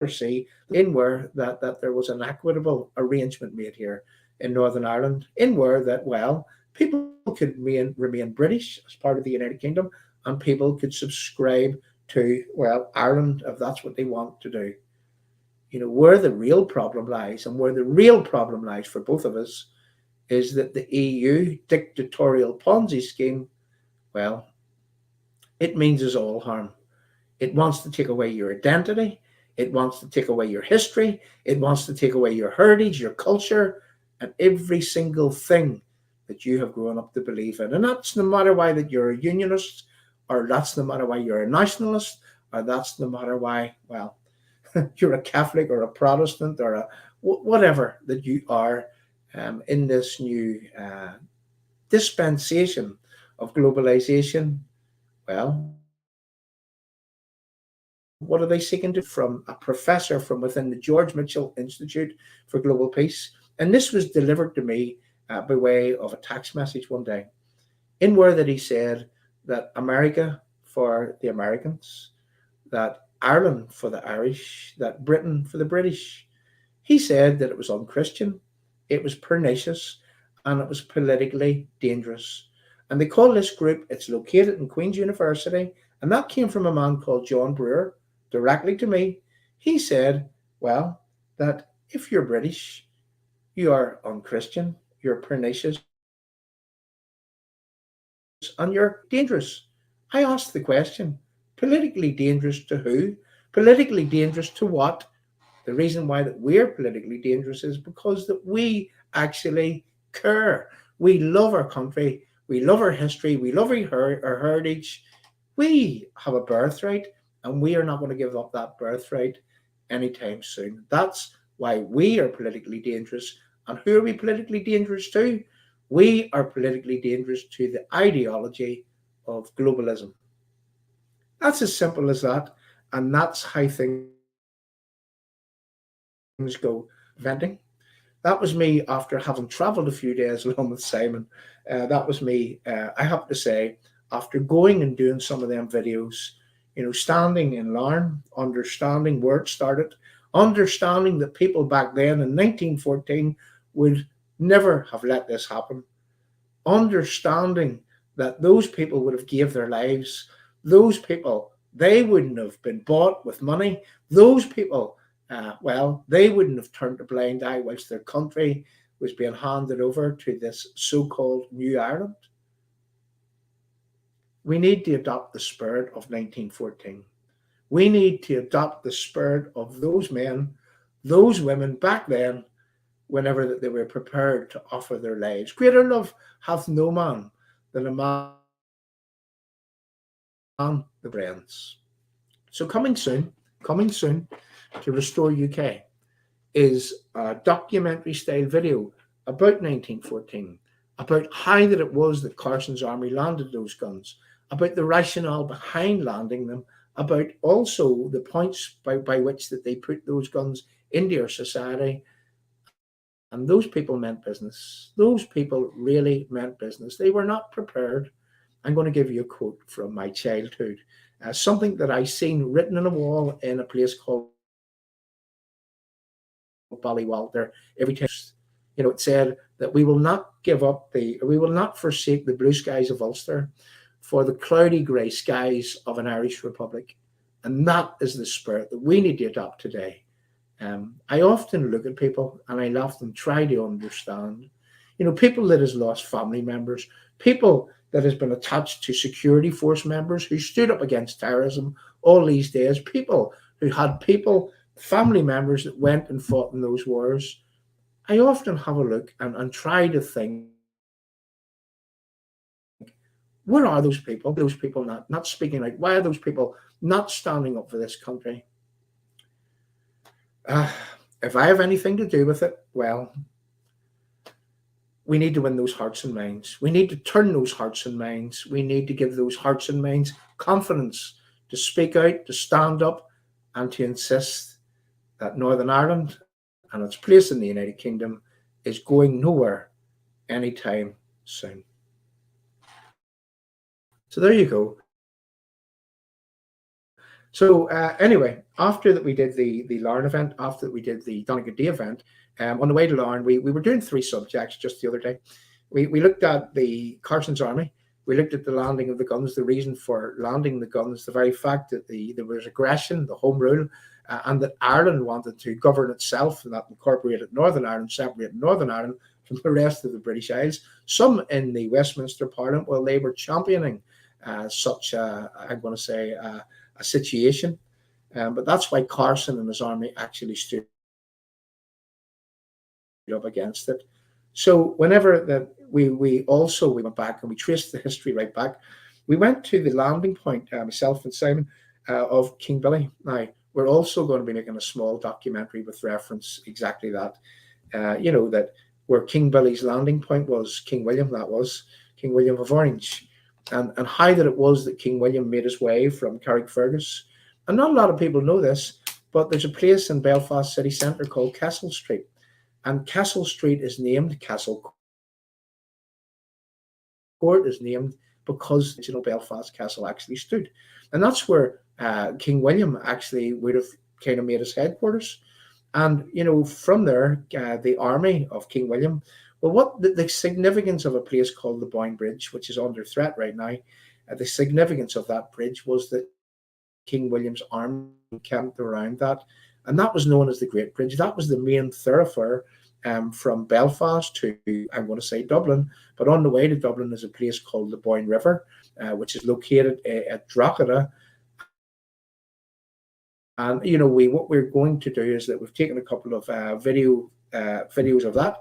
see in where that there was an equitable arrangement made here in Northern Ireland, in where that, people could remain British as part of the United Kingdom, and people could subscribe to, Ireland, if that's what they want to do. Where the real problem lies, and where the real problem lies for both of us, is that the EU dictatorial Ponzi scheme, well, it means us all harm. It wants to take away your identity. It wants to take away your history. It wants to take away your heritage, your culture, and every single thing that you have grown up to believe in. And that's no matter why that you're a unionist, or that's no matter why you're a nationalist, or that's no matter why, you're a Catholic or a Protestant or whatever that you are, in this new dispensation of globalization. Well, what are they seeking to? From a professor from within the George Mitchell Institute for Global Peace. And this was delivered to me by way of a text message one day, in where that he said that America for the Americans, that Ireland for the Irish, that Britain for the British. He said that it was unchristian, it was pernicious, and it was politically dangerous. And they call this group, it's located in Queen's University, and that came from a man called John Brewer, directly to me. He said, that if you're British, you are unchristian, you're pernicious, and you're dangerous. I asked the question, politically dangerous to who? Politically dangerous to what? The reason why that we're politically dangerous is because that we actually care. We love our country. We love our history. We love our heritage. We have a birthright, and we are not going to give up that birthright anytime soon. That's why we are politically dangerous. And who are we politically dangerous to? We are politically dangerous to the ideology of globalism. That's as simple as that. And that's how things go. Venting. That was me after having traveled a few days along with Simon. That was me, I have to say, after going and doing some of them videos, standing in Larne, understanding where it started, understanding that people back then in 1914 would never have let this happen, understanding that those people would have gave their lives, those people, they wouldn't have been bought with money, those people, they wouldn't have turned a blind eye whilst their country was being handed over to this so-called New Ireland. We need to adopt the spirit of 1914. We need to adopt the spirit of those men, those women back then, whenever that they were prepared to offer their lives. Greater love hath no man than a man the brains. So coming soon to Restore UK is a documentary style video about 1914, about how that it was that Carson's army landed those guns, about the rationale behind landing them, about also the points by which that they put those guns into our society. And those people meant business. Those people really meant business. They were not prepared. I'm going to give you a quote from my childhood, something that I seen written on a wall in a place called Ballywalter. Every time, it said that we will not forsake the blue skies of Ulster for the cloudy grey skies of an Irish Republic. And that is the spirit that we need to adopt today. I often look at people and I often try to understand, people that has lost family members, people that has been attached to security force members who stood up against terrorism all these days, people who had family members that went and fought in those wars. I often have a look and try to think, where are those people? Those people not speaking out. Why are those people not standing up for this country? If I have anything to do with it, well, we need to win those hearts and minds. We need to turn those hearts and minds. We need to give those hearts and minds confidence to speak out, to stand up, and to insist that Northern Ireland and its place in the United Kingdom is going nowhere anytime soon. So there you go. So anyway, after that we did the Larne event, after that we did the Donegal Day event, on the way to Larne, we were doing 3 subjects just the other day. We looked at the Carson's army, we looked at the landing of the guns, the reason for landing the guns, the very fact that there was aggression, the Home Rule, and that Ireland wanted to govern itself, and that incorporated Northern Ireland, separated Northern Ireland from the rest of the British Isles. Some in the Westminster Parliament, well, they were championing such I'm going to say, a situation, but that's why Carson and his army actually stood up against it. So whenever that we went back and we traced the history right back, we went to the landing point, myself and Simon, of King Billy. Now we're also going to be making a small documentary with reference exactly that, that where King Billy's landing point was King William, that was King William of Orange. And how that it was that King William made his way from Carrickfergus. And not a lot of people know this, but there's a place in Belfast city centre called Castle Street. And Castle Street is named Castle Court is named because the original Belfast Castle actually stood. And that's where King William actually would have kind of made his headquarters. And, from there, the army of King William, well, what the significance of a place called the Boyne Bridge, which is under threat right now, the significance of that bridge was that King William's army camped around that, and that was known as the Great Bridge. That was the main thoroughfare from Belfast to, I'm going to say, Dublin, but on the way to Dublin is a place called the Boyne River, which is located at Drogheda. And, what we're going to do is that we've taken a couple of videos of that,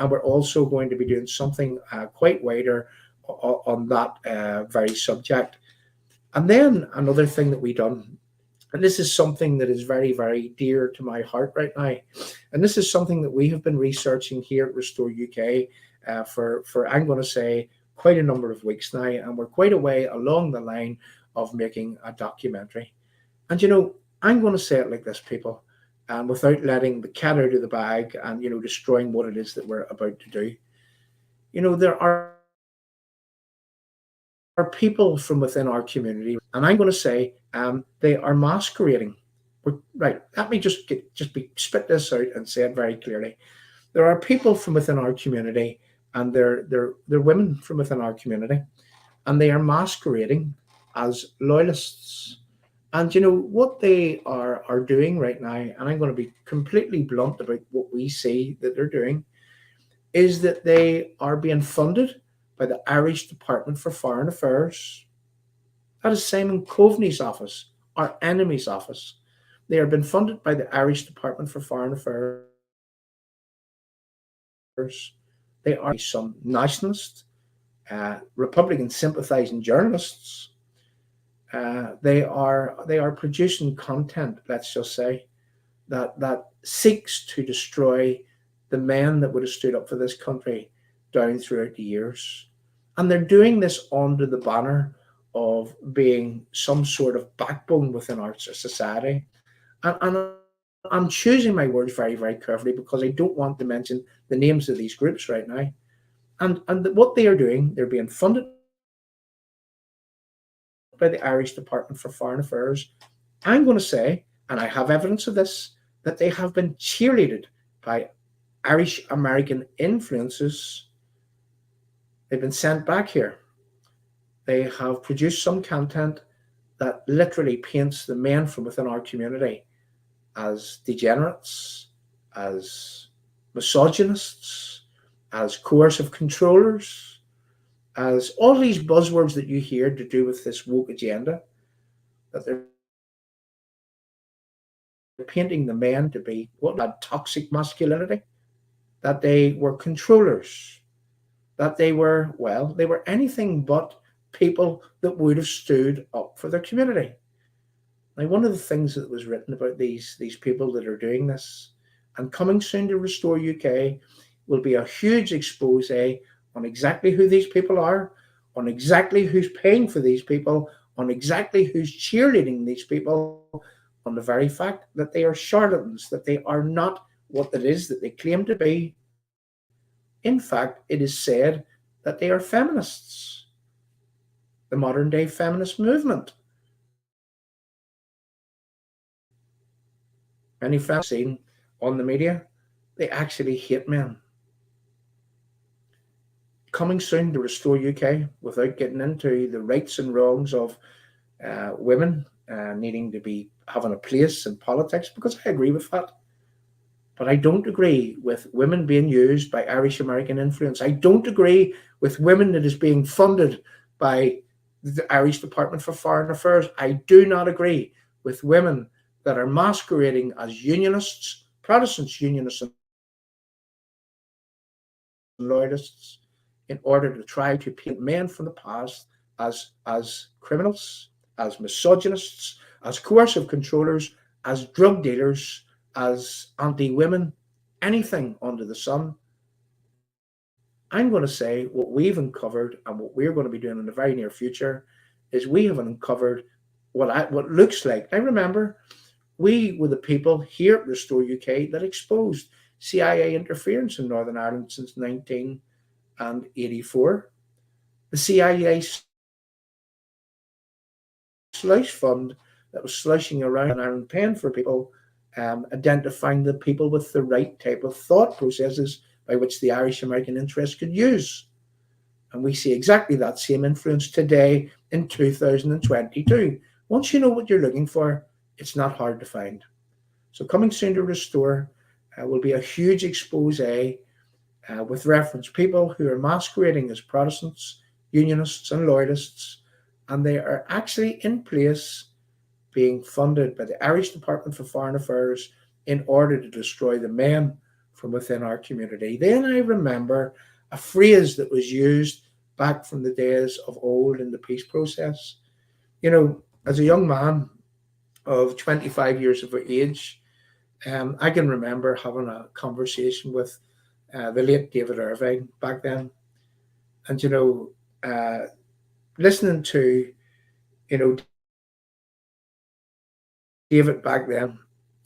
and we're also going to be doing something quite wider on that very subject. And then another thing that we done, and this is something that is very, very dear to my heart right now, and this is something that we have been researching here at Restore UK for I'm going to say quite a number of weeks now, and we're quite a way along the line of making a documentary. And I'm going to say it like this, people, and without letting the cat out of the bag and, destroying what it is that we're about to do. There are people from within our community, and I'm going to say they are masquerading. Right, let me just spit this out and say it very clearly. There are people from within our community, and they're women from within our community, and they are masquerading as loyalists. And what they are doing right now, and I'm going to be completely blunt about what we see that they're doing, is that they are being funded by the Irish Department for Foreign Affairs. That is Simon Coveney's office, our enemy's office. They are being funded by the Irish Department for Foreign Affairs. They are some nationalist, Republican sympathising journalists. They are producing content, let's just say, that seeks to destroy the men that would have stood up for this country down throughout the years. And they're doing this under the banner of being some sort of backbone within our society. And I'm choosing my words very, very carefully because I don't want to mention the names of these groups right now. And what they are doing, they're being funded by the Irish Department for Foreign Affairs. I'm going to say, and I have evidence of this, that they have been cheerleaded by Irish American influences. They've been sent back here. They have produced some content that literally paints the men from within our community as degenerates, as misogynists, as coercive controllers, as all these buzzwords that you hear to do with this woke agenda, that they're painting the men to be what had toxic masculinity, that they were controllers, that they were, well, they were anything but people that would have stood up for their community. Now, one of the things that was written about these people that are doing this, and coming soon to Restore UK, will be a huge expose on exactly who these people are, on exactly who's paying for these people, on exactly who's cheerleading these people, on the very fact that they are charlatans, that they are not what it is that they claim to be. In fact, it is said that they are feminists, the modern day feminist movement. Many feminists seen on the media, they actually hate men. Coming soon to Restore UK, without getting into the rights and wrongs of women needing to be having a place in politics, because I agree with that. But I don't agree with women being used by Irish American influence. I don't agree with women that is being funded by the Irish Department for Foreign Affairs. I do not agree with women that are masquerading as unionists, Protestants, unionists, and loyalists, in order to try to paint men from the past as criminals, as misogynists, as coercive controllers, as drug dealers, as anti-women, anything under the sun. I'm going to say what we've uncovered and what we're going to be doing in the very near future is we have uncovered what looks like. Now remember, we were the people here at Restore UK that exposed CIA interference in Northern Ireland since 1984. The CIA slush fund that was slushing around in Ireland, paying for people, identifying the people with the right type of thought processes by which the Irish American interest could use. And we see exactly that same influence today in 2022. Once you know what you're looking for, it's not hard to find. So coming soon to Restore will be a huge expose with reference people who are masquerading as Protestants, Unionists and Loyalists, and they are actually in place being funded by the Irish Department for Foreign Affairs in order to destroy the men from within our community. Then I remember a phrase that was used back from the days of old in the peace process. You know, as a young man of 25 years of age, I can remember having a conversation with the late David Irvine back then. And, you know, listening to, you know, David back then,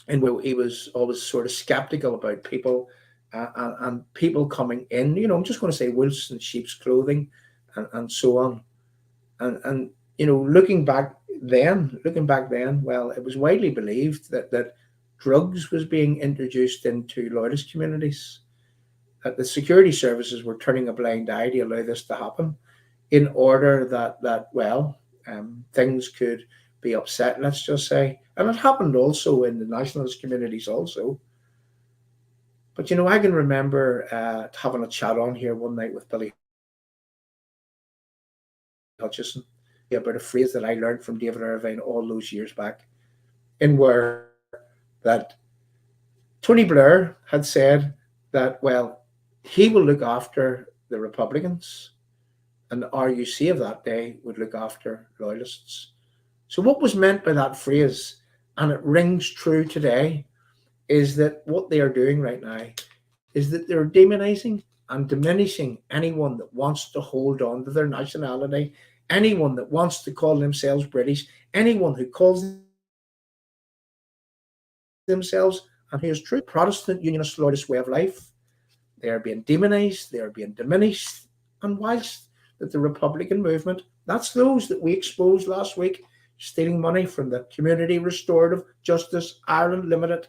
and he was always sort of skeptical about people and people coming in, you know, I'm just going to say wolves in sheep's clothing and so on. And you know, looking back then, well, it was widely believed that drugs was being introduced into loyalist communities, that the security services were turning a blind eye to allow this to happen in order that things could be upset, let's just say. And it happened also in the nationalist communities also. But, you know, I can remember having a chat on here one night with Billy Hutchison about a phrase that I learned from David Irvine all those years back, in where that Tony Blair had said that, well, he will look after the Republicans and the RUC of that day would look after loyalists. So what was meant by that phrase, and it rings true today, is that what they are doing right now is that they're demonizing and diminishing anyone that wants to hold on to their nationality, anyone that wants to call themselves British, anyone who calls themselves, and who is true Protestant, Unionist, Loyalist way of life. They are being demonized, they are being diminished, and whilst that the Republican movement, that's those that we exposed last week, stealing money from the Community Restorative Justice Ireland Limited.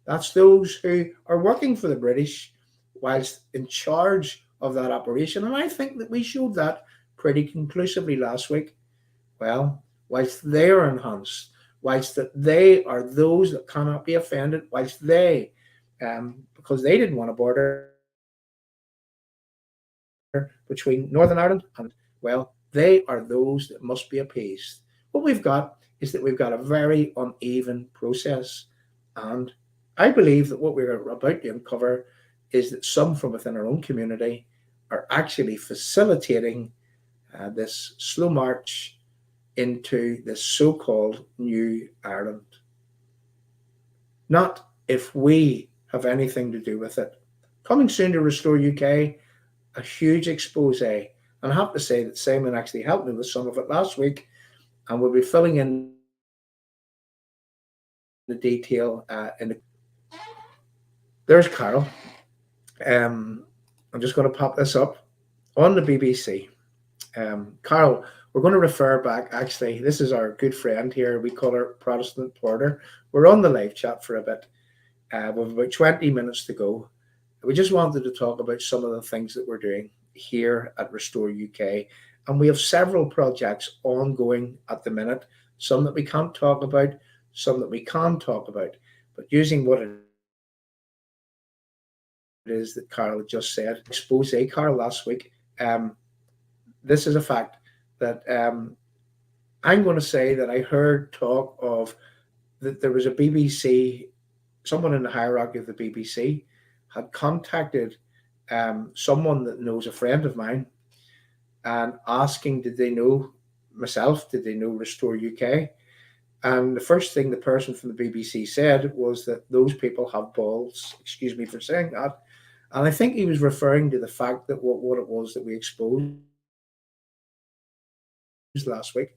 That's those who are working for the British whilst in charge of that operation. And I think that we showed that pretty conclusively last week. Well, whilst they are enhanced, whilst that they are those that cannot be offended, whilst they, because they didn't want a border between Northern Ireland and, well, they are those that must be appeased. What we've got is that we've got a very uneven process. And I believe that what we're about to uncover is that some from within our own community are actually facilitating this slow march into this so-called New Ireland. Not if we have anything to do with it. Coming soon to Restore UK, a huge expose. And I have to say that Simon actually helped me with some of it last week, and we'll be filling in the detail There's Carol. I'm just going to pop this up on the BBC. Carol, we're going to refer back. Actually, this is our good friend here. We call her Protestant Porter. We're on the live chat for a bit. We have about 20 minutes to go. We just wanted to talk about some of the things that we're doing here at Restore UK. And we have several projects ongoing at the minute, some that we can't talk about, some that we can talk about. But using what it is that Carol had just said, expose Carol last week, this is a fact that I'm going to say that I heard talk of that there was a BBC, someone in the hierarchy of the BBC had contacted someone that knows a friend of mine and asking, did they know myself? Did they know Restore UK? And the first thing the person from the BBC said was that those people have balls. Excuse me for saying that. And I think he was referring to the fact that what it was that we exposed last week.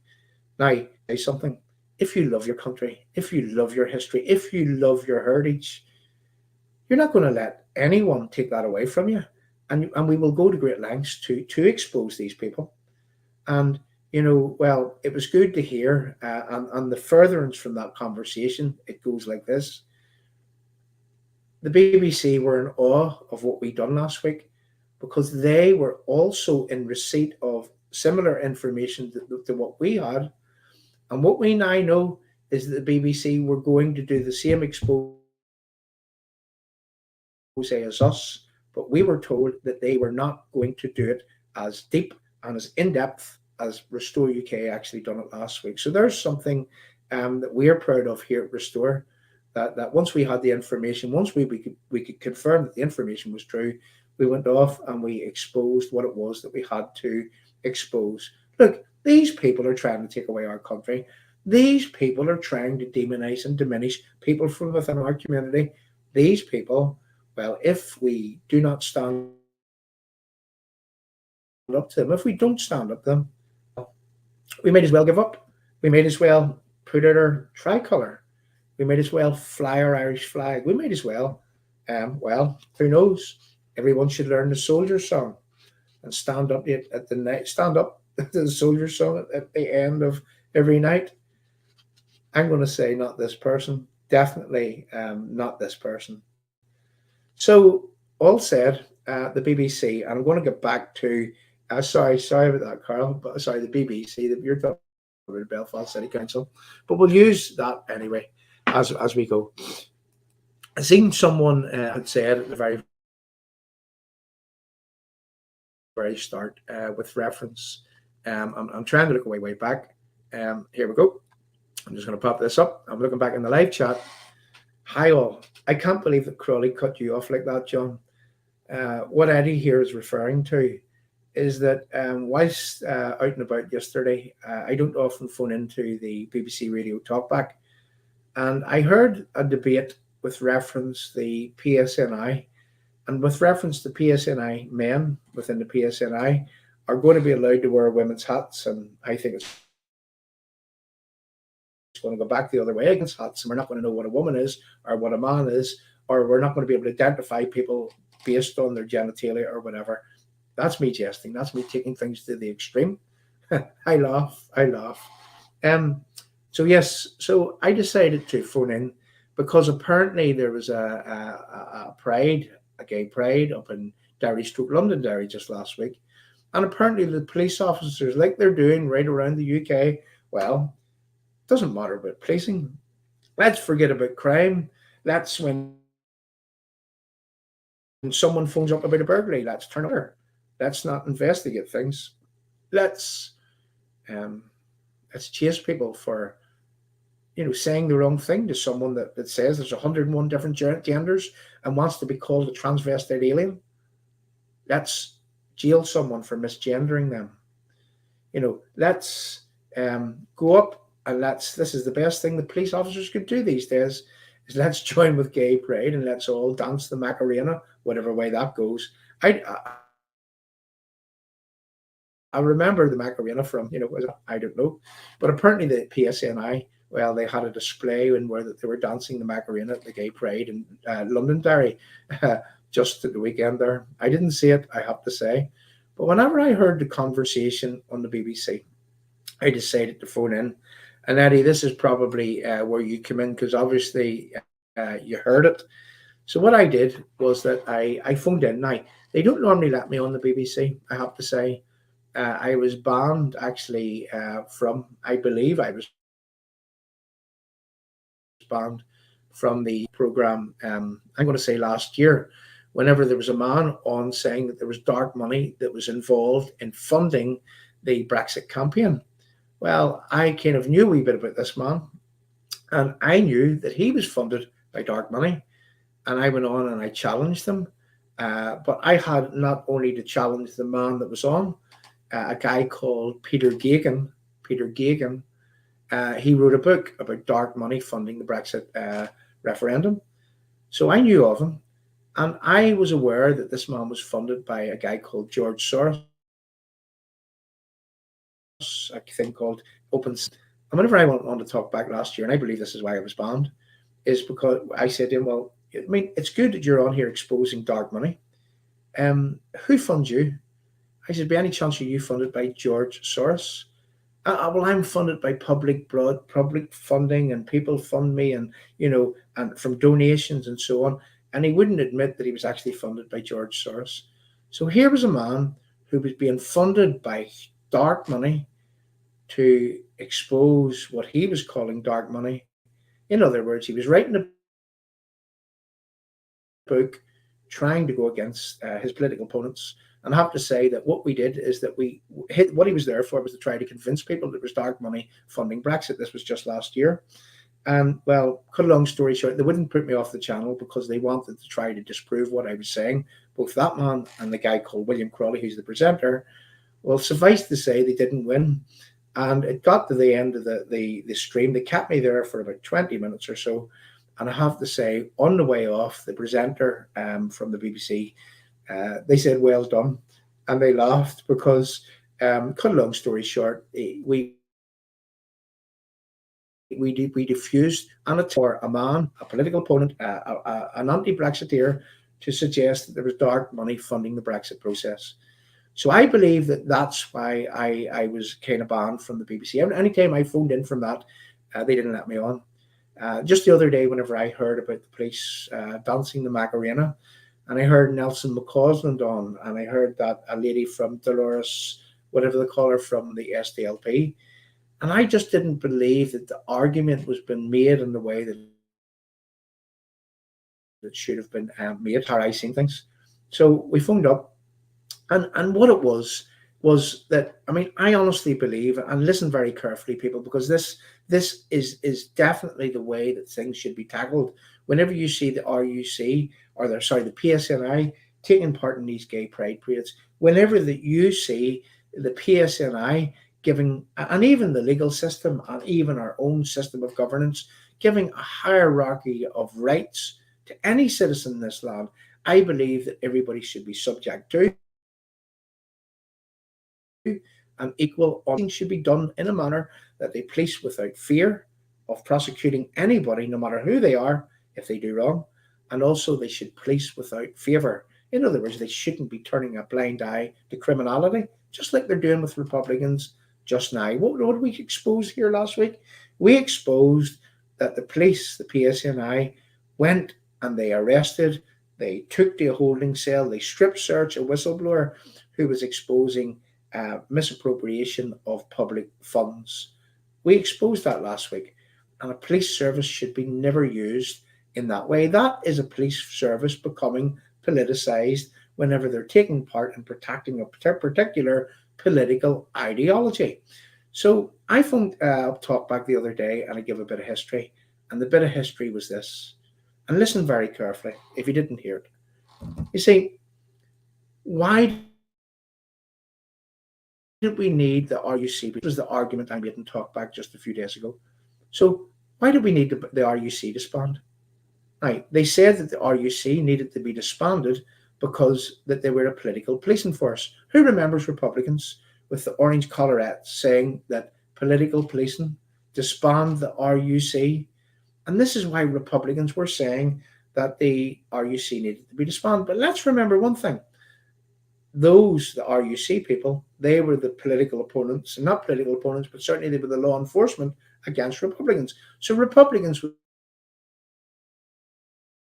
Now, say something. If you love your country, if you love your history, if you love your heritage, you're not going to let anyone take that away from you. And we will go to great lengths to expose these people. And, you know, well, it was good to hear. And the furtherance from that conversation, it goes like this. The BBC were in awe of what we done last week because they were also in receipt of similar information to what we had. And what we now know is that the BBC were going to do the same expose as us, but we were told that they were not going to do it as deep and as in-depth as Restore UK actually done it last week. So there's something that we're proud of here at Restore, that once we had the information, once we could confirm that the information was true, we went off and we exposed what it was that we had to expose. Look, these people are trying to take away our country. These people are trying to demonize and diminish people from within our community. These people, well, if we do not stand up to them, if we don't stand up to them, we might as well give up. We might as well put out our tricolour. We might as well fly our Irish flag. We might as well, well, who knows? Everyone should learn the soldier song and stand up at the night. Stand up to the soldier song at the end of every night. I'm going to say not this person. Definitely not this person. So all said, the BBC, and I'm going to get back to. Sorry about that, Carl. But sorry, the BBC that you're talking about, Belfast City Council. But we'll use that anyway as we go. I seen someone had said at the very start with reference. I'm trying to look way back. Here we go. I'm just going to pop this up. I'm looking back in the live chat. Hi all. I can't believe that Crawley cut you off like that, John. What Eddie here is referring to is that whilst out and about yesterday, I don't often phone into the BBC Radio Talkback, and I heard a debate with reference the PSNI, and with reference to PSNI, men within the PSNI are going to be allowed to wear women's hats, and I think it's going to go back the other way against hats, and we're not going to know what a woman is or what a man is, or we're not going to be able to identify people based on their genitalia or whatever. That's me jesting. That's me taking things to the extreme. I laugh. So yes, so I decided to phone in because apparently there was a pride, a gay pride up in Derry, Londonderry just last week. And apparently the police officers, like they're doing right around the UK, well, it doesn't matter about policing. Let's forget about crime. That's when someone phones up about a burglary. Let's turn over. Let's not investigate things. Let's um, let's chase people for saying the wrong thing to someone that says there's 101 different genders and wants to be called a transvestite alien. Let's jail someone for misgendering them. Let's go up and this is the best thing the police officers could do these days, is let's join with Gay Pride and let's all dance the Macarena, whatever way that goes. I remember the Macarena from, I don't know, but apparently the PSNI, well, they had a display where they were dancing the Macarena at the Gay Pride in Londonderry just at the weekend there. I didn't see it, I have to say. But whenever I heard the conversation on the BBC, I decided to phone in. And Eddie, this is probably where you come in, because obviously you heard it. So what I did was that I phoned in. Now, they don't normally let me on the BBC, I have to say. I was banned actually from, I believe I was banned from the programme, I'm going to say last year, whenever there was a man on saying that there was dark money that was involved in funding the Brexit campaign. Well, I kind of knew a wee bit about this man, and I knew that he was funded by dark money, and I went on and I challenged them. But I had not only to challenge the man that was on, a guy called Peter Geoghegan. He wrote a book about dark money funding the Brexit referendum. So I knew of him, and I was aware that this man was funded by a guy called George Soros, a thing called Open. And whenever I went on to talk back last year, and I believe this is why I was banned, is because I said to him, well, I mean, it's good that you're on here exposing dark money. Who funds you? I said, by any chance are you funded by George Soros? Well, I'm funded by public funding, and people fund me, and and from donations and so on. And he wouldn't admit that he was actually funded by George Soros. So here was a man who was being funded by dark money to expose what he was calling dark money. In other words, he was writing a book trying to go against his political opponents. And I have to say that what we did is that we hit what he was there for, was to try to convince people that it was dark money funding Brexit. This was just last year. And well, cut a long story short, they wouldn't put me off the channel because they wanted to try to disprove what I was saying. Both that man and the guy called William Crawley, who's the presenter. Well, suffice to say, they didn't win. And it got to the end of the stream. They kept me there for about 20 minutes or so. And I have to say, on the way off, the presenter from the BBC, they said, well done. And they laughed because, cut a long story short, we diffused an attack for a man, a political opponent, an anti-Brexiteer, to suggest that there was dark money funding the Brexit process. So I believe that that's why I was kind of banned from the BBC. Anytime I phoned in from that, they didn't let me on. Just the other day, whenever I heard about the police dancing the Macarena, and I heard Nelson McCausland on, and I heard that a lady from Dolores, whatever they call her, from the SDLP, and I just didn't believe that the argument was being made in the way that it should have been made, how I seen things. So we phoned up, and what it was that, I mean, I honestly believe, and listen very carefully, people, because this is definitely the way that things should be tackled. Whenever you see the RUC, or the PSNI taking part in these gay pride parades, whenever that you see the PSNI giving, and even the legal system, and even our own system of governance, giving a hierarchy of rights to any citizen in this land, I believe that everybody should be subject to and equal. Things should be done in a manner that they police without fear of prosecuting anybody, no matter who they are, if they do wrong. And also they should police without favour. In other words, they shouldn't be turning a blind eye to criminality, just like they're doing with Republicans just now. What did we expose here last week? We exposed that the police, the PSNI, went and they arrested, they took to a holding cell, they strip searched a whistleblower who was exposing misappropriation of public funds. We exposed that last week, and a police service should be never used in that way. That is a police service becoming politicised whenever they're taking part in protecting a particular political ideology. So I phoned Talkback the other day and I gave a bit of history, and the bit of history was this. And listen very carefully if you didn't hear it. You see, why did we need the RUC? It was the argument I made in Talkback just a few days ago. So why did we need the RUC disband? Now, they said that the RUC needed to be disbanded because that they were a political policing force. Who remembers Republicans with the orange collarettes saying that political policing disband the RUC? And this is why Republicans were saying that the RUC needed to be disbanded. But let's remember one thing. The RUC people, they were the political opponents, and not political opponents, but certainly they were the law enforcement against Republicans. So Republicans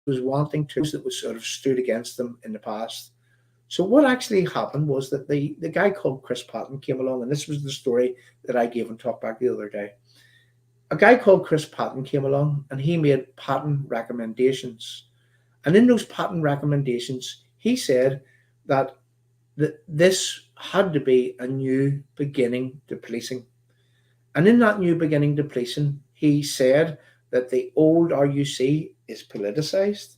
was wanting to, that was sort of stood against them in the past. So what actually happened was that the guy called Chris Patten came along, and this was the story that I gave on Talkback the other day. A guy called Chris Patten came along, and he made Patten recommendations. And in those Patten recommendations, he said that this had to be a new beginning to policing. And in that new beginning to policing, he said that the old RUC is politicised,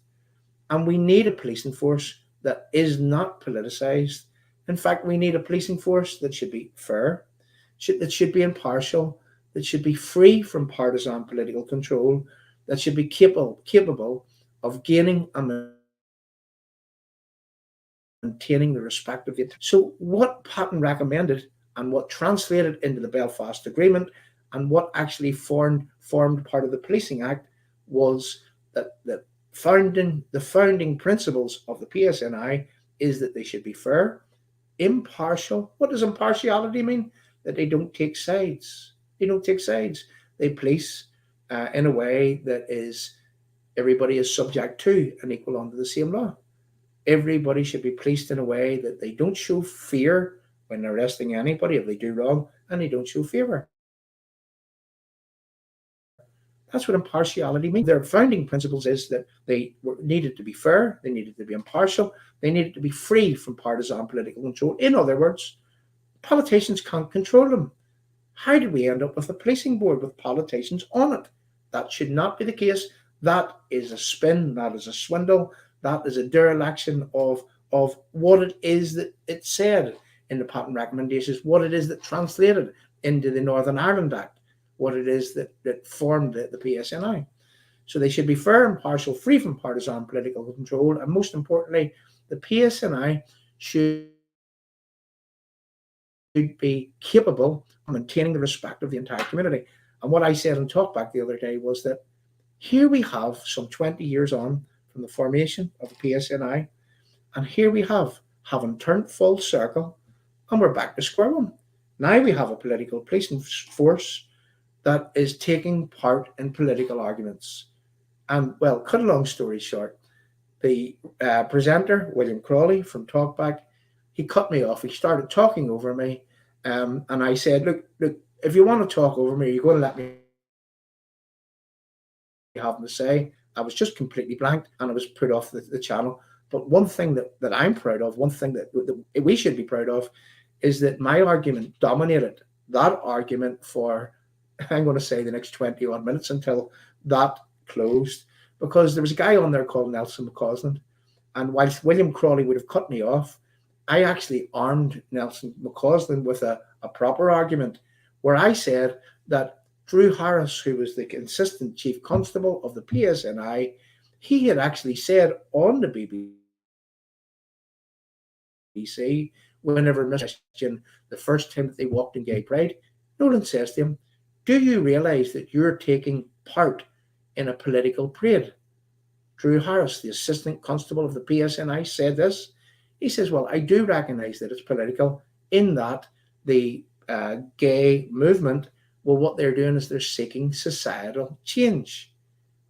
and we need a policing force that is not politicised. In fact, we need a policing force that should be fair, that should be impartial, that should be free from partisan political control, that should be capable of gaining and maintaining the respect of the. So what Patten recommended and what translated into the Belfast Agreement and what actually formed part of the Policing Act was that the founding principles of the PSNI is that they should be fair, impartial. What does impartiality mean? That they don't take sides. They don't take sides. They police in a way that is everybody is subject to and equal under the same law. Everybody should be policed in a way that they don't show fear when arresting anybody if they do wrong, and they don't show favour. That's what impartiality means. Their founding principles is that they needed to be fair, they needed to be impartial, they needed to be free from partisan political control. In other words, politicians can't control them. How did we end up with a policing board with politicians on it? That should not be the case. That is a spin, that is a swindle, that is a dereliction of what it is that it said in the Patten recommendations, what it is that translated into the Northern Ireland Act, what it is that formed the PSNI. So they should be fair, impartial, free from partisan political control, and most importantly, the PSNI should be capable of maintaining the respect of the entire community. And what I said in Talkback the other day was that here we have some 20 years on from the formation of the PSNI, and here we have, having turned full circle, and we're back to square one. Now we have a political policing force that is taking part in political arguments. And, well, cut a long story short, the presenter, William Crawley from Talkback, he cut me off. He started talking over me. And I said, look, if you want to talk over me, you're going to let me have to say. I was just completely blanked and I was put off the channel. But one thing that I'm proud of, one thing that we should be proud of, is that my argument dominated that argument for, I'm going to say, the next 20 odd minutes until that closed, because there was a guy on there called Nelson McCausland, and whilst William Crawley would have cut me off, I actually armed Nelson McCausland with a proper argument where I said that Drew Harris, who was the Assistant Chief Constable of the PSNI, he had actually said on the BBC, whenever question the first time that they walked in Gay Pride, Nolan says to him, do you realise that you're taking part in a political parade? Drew Harris, the Assistant Constable of the PSNI, said this. He says, well, I do recognise that it's political in that the gay movement, well, what they're doing is they're seeking societal change.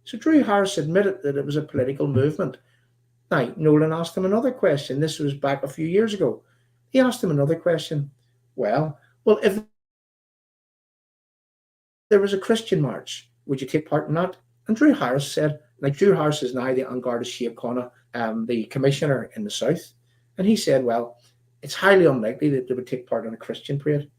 So Drew Harris admitted that it was a political movement. Now, Nolan asked him another question. This was back a few years ago. He asked him another question. Well, if there was a Christian march, would you take part in that? And Drew Harris said, like Drew Harris is now the An Garda Síochána, the commissioner in the south, and he said, well, it's highly unlikely that they would take part in a Christian parade.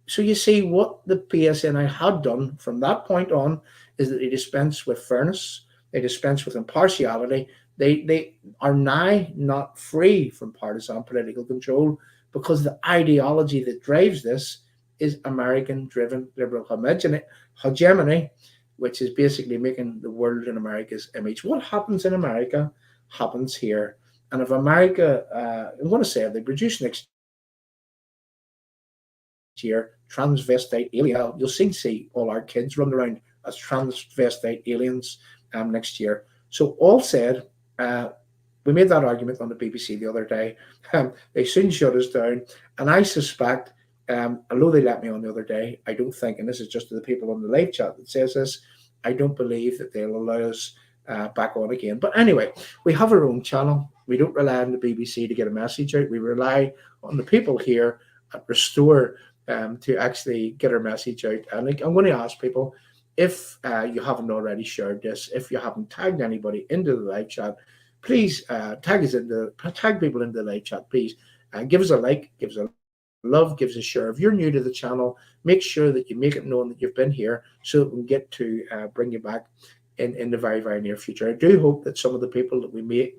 So you see, what the PSNI had done from that point on is that they dispense with fairness, they dispense with impartiality. They are now not free from partisan political control because the ideology that drives this is American-driven liberal hegemony, which is basically making the world in America's image. What happens in America happens here. And if America, I'm going to say, if they produce next year transvestite alien, you'll soon see all our kids running around as transvestite aliens next year. So all said, we made that argument on the BBC the other day. They soon shut us down, and I suspect, although they let me on the other day, I don't think, and this is just to the people on the live chat that says this, I don't believe that they'll allow us back on again. But anyway, we have our own channel. We don't rely on the BBC to get a message out. We rely on the people here at Restore to actually get our message out. And I'm going to ask people, if you haven't already shared this, if you haven't tagged anybody into the live chat, please tag people into the live chat. Please give us a like, give us a love, give us a share. If you're new to the channel, make sure that you make it known that you've been here so that we can get to bring you back in the very, very near future. I do hope that some of the people that we made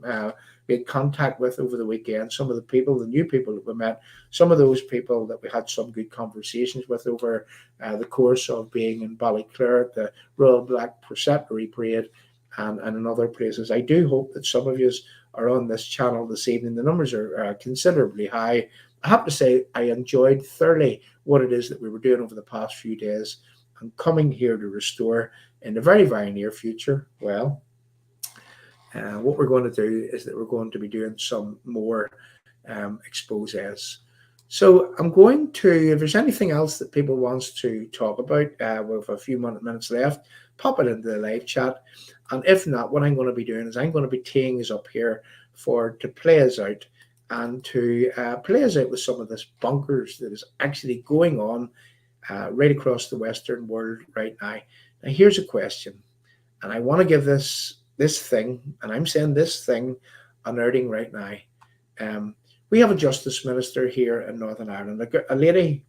contact with over the weekend, some of the people, the new people that we met, some of those people that we had some good conversations with over the course of being in Ballyclare at the Royal Black Preceptory Parade and in other places. I do hope that some of you are on this channel this evening. The numbers are considerably high. I have to say, I enjoyed thoroughly what it is that we were doing over the past few days. And coming here to Restore in the very, very near future, well, what we're going to do is that we're going to be doing some more exposés. So I'm going to, if there's anything else that people wants to talk about, with a few minutes left, pop it into the live chat. And if not, what I'm going to be doing is I'm going to be teeing us up here to play us out and to play us out with some of this bonkers that is actually going on right across the Western world right now. Now, here's a question, and I want to give this thing, and I'm saying this thing, unearthing right now. We have a Justice Minister here in Northern Ireland, a lady,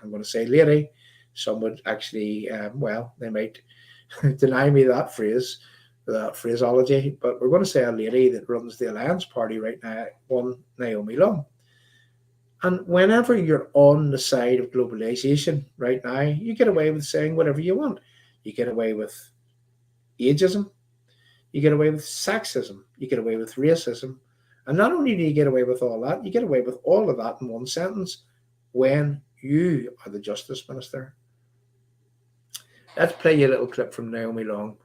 I'm going to say lady, some would actually, well, they might deny me that phraseology, but we're going to say a lady that runs the Alliance Party right now, one Naomi Long. And whenever you're on the side of globalization right now, you get away with saying whatever you want. You get away with ageism, you get away with sexism, you get away with racism. And not only do you get away with all that, you get away with all of that in one sentence when you are the Justice Minister. Let's play you a little clip from Naomi Long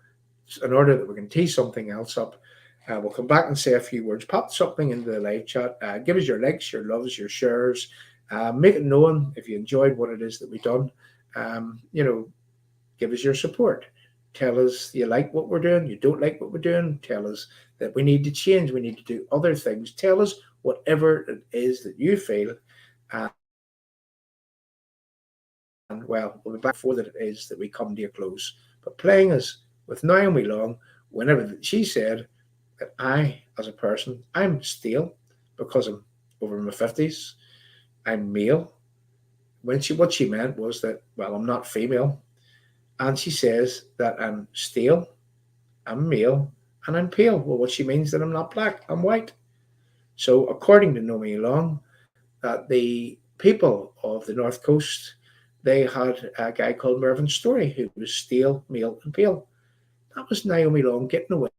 in order that we can tee something else up. We'll come back and say a few words. Pop something into the live chat. Give us your likes, your loves, your shares. Make it known if you enjoyed what it is that we've done. Give us your support. Tell us you like what we're doing, you don't like what we're doing. Tell us that we need to change, we need to do other things. Tell us whatever it is that you feel. And well, we'll be back before that it is that we come to a close. But playing us with Naomi Long, whenever she said that I, as a person, I'm stale because I'm over my 50s, I'm male. What she meant was that, well, I'm not female. And she says that I'm stale, I'm male, and I'm pale. Well, what she means is that I'm not black, I'm white. So according to Naomi Long, the people of the North Coast, they had a guy called Mervyn Story who was stale, male, and pale. That was Naomi Long getting away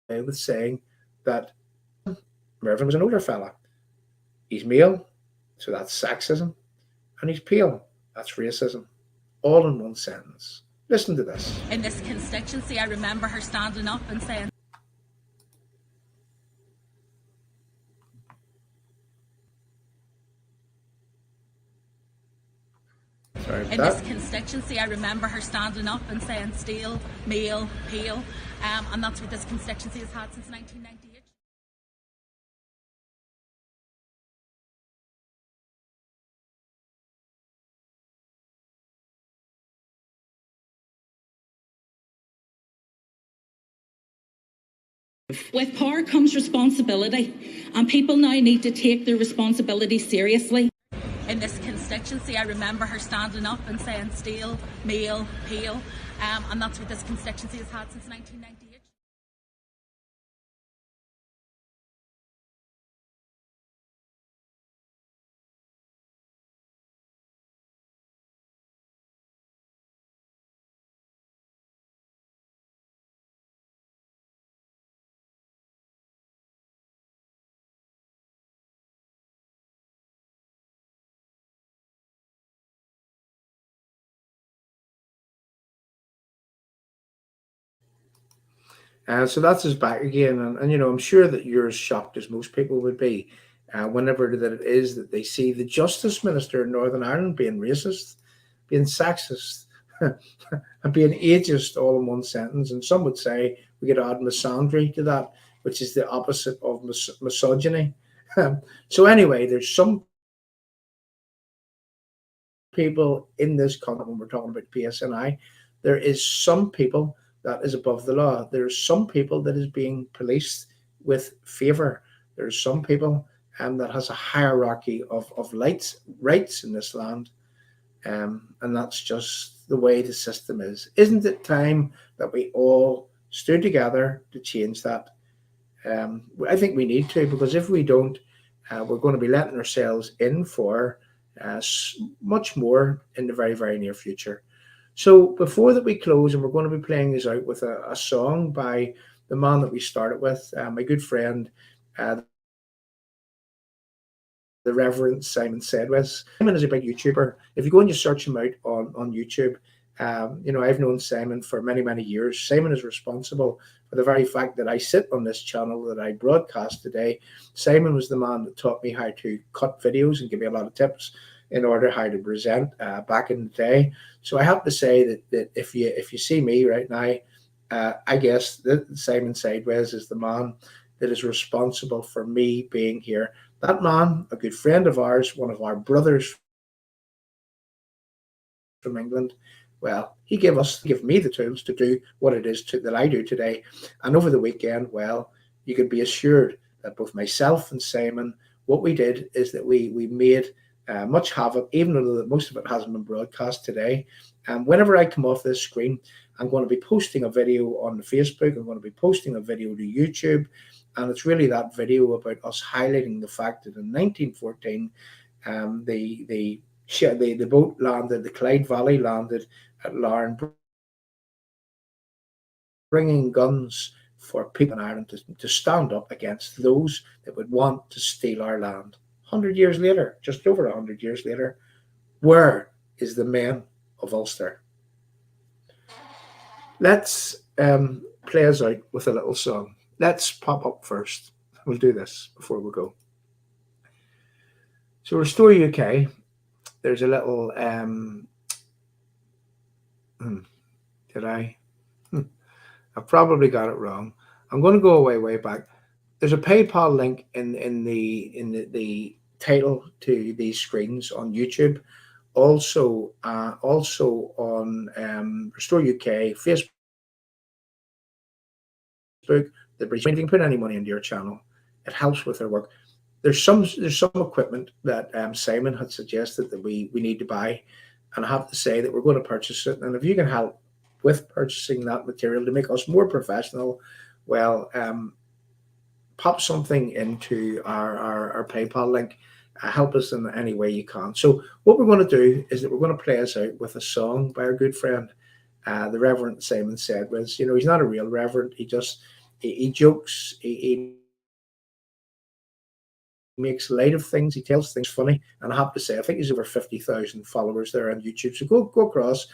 with saying that Mervyn was an older fella. He's male, so that's sexism, and he's pale, that's racism. All in one sentence. Listen to this. In this constituency, I remember her standing up and saying, this constituency, I remember her standing up and saying stale, male, pale, and that's what this constituency has had since 1998. With power comes responsibility, and people now need to take their responsibility seriously. In this constituency, I remember her standing up and saying steal, meal, peel, and that's what this constituency has had since 1998. So that's us back again, and I'm sure that you're as shocked as most people would be whenever that it is that they see the Justice Minister in Northern Ireland being racist, being sexist, and being ageist all in one sentence. And some would say we could add misandry to that, which is the opposite of misogyny. So anyway, there's some people in this country, when we're talking about PSNI, there is some people that is above the law. There's some people that is being policed with favour. There's some people that has a hierarchy of rights in this land. And that's just the way the system is. Isn't it time that we all stood together to change that? I think we need to, because if we don't, we're going to be letting ourselves in for much more in the very, very near future. So before that we close, and we're going to be playing this out with a song by the man that we started with, my good friend, the Reverend Simon Sedwes. Simon is a big YouTuber. If you go and you search him out on YouTube, I've known Simon for many, many years. Simon is responsible for the very fact that I sit on this channel, that I broadcast today. Simon was the man that taught me how to cut videos and give me a lot of tips in order how to present back in the day. So I have to say that if you see me right now, I guess that Simon Sedwes is the man that is responsible for me being here. That man, a good friend of ours, one of our brothers from England, well, he gave me the tools to do what it is that I do today. And over the weekend, well, you can be assured that both myself and Simon, what we did is that we made much havoc, even though most of it hasn't been broadcast today. And whenever I come off this screen, I'm going to be posting a video on the Facebook. I'm going to be posting a video to YouTube. And it's really that video about us highlighting the fact that in 1914, the boat landed, the Clyde Valley landed at Larne, bringing guns for people in Ireland to stand up against those that would want to steal our land. 100 years later, just over 100 years later, where is the men of Ulster? Let's play us out with a little song. Let's pop up first. We'll do this before we go. So Restore UK, there's a little, did I? I probably got it wrong. I'm going to go way back. There's a PayPal link in the title to these screens on YouTube. Also on Restore UK, Facebook, the British. If you can put any money into your channel, it helps with their work. There's some equipment that Simon had suggested that we need to buy, and I have to say that we're going to purchase it. And if you can help with purchasing that material to make us more professional, well, pop something into our PayPal link. Help us in any way you can. So what we're going to do is that we're going to play us out with a song by our good friend, the Reverend Simon Sedwes. He's not a real reverend. He jokes. He makes light of things. He tells things funny. And I have to say, I think he's over 50,000 followers there on YouTube. So go across,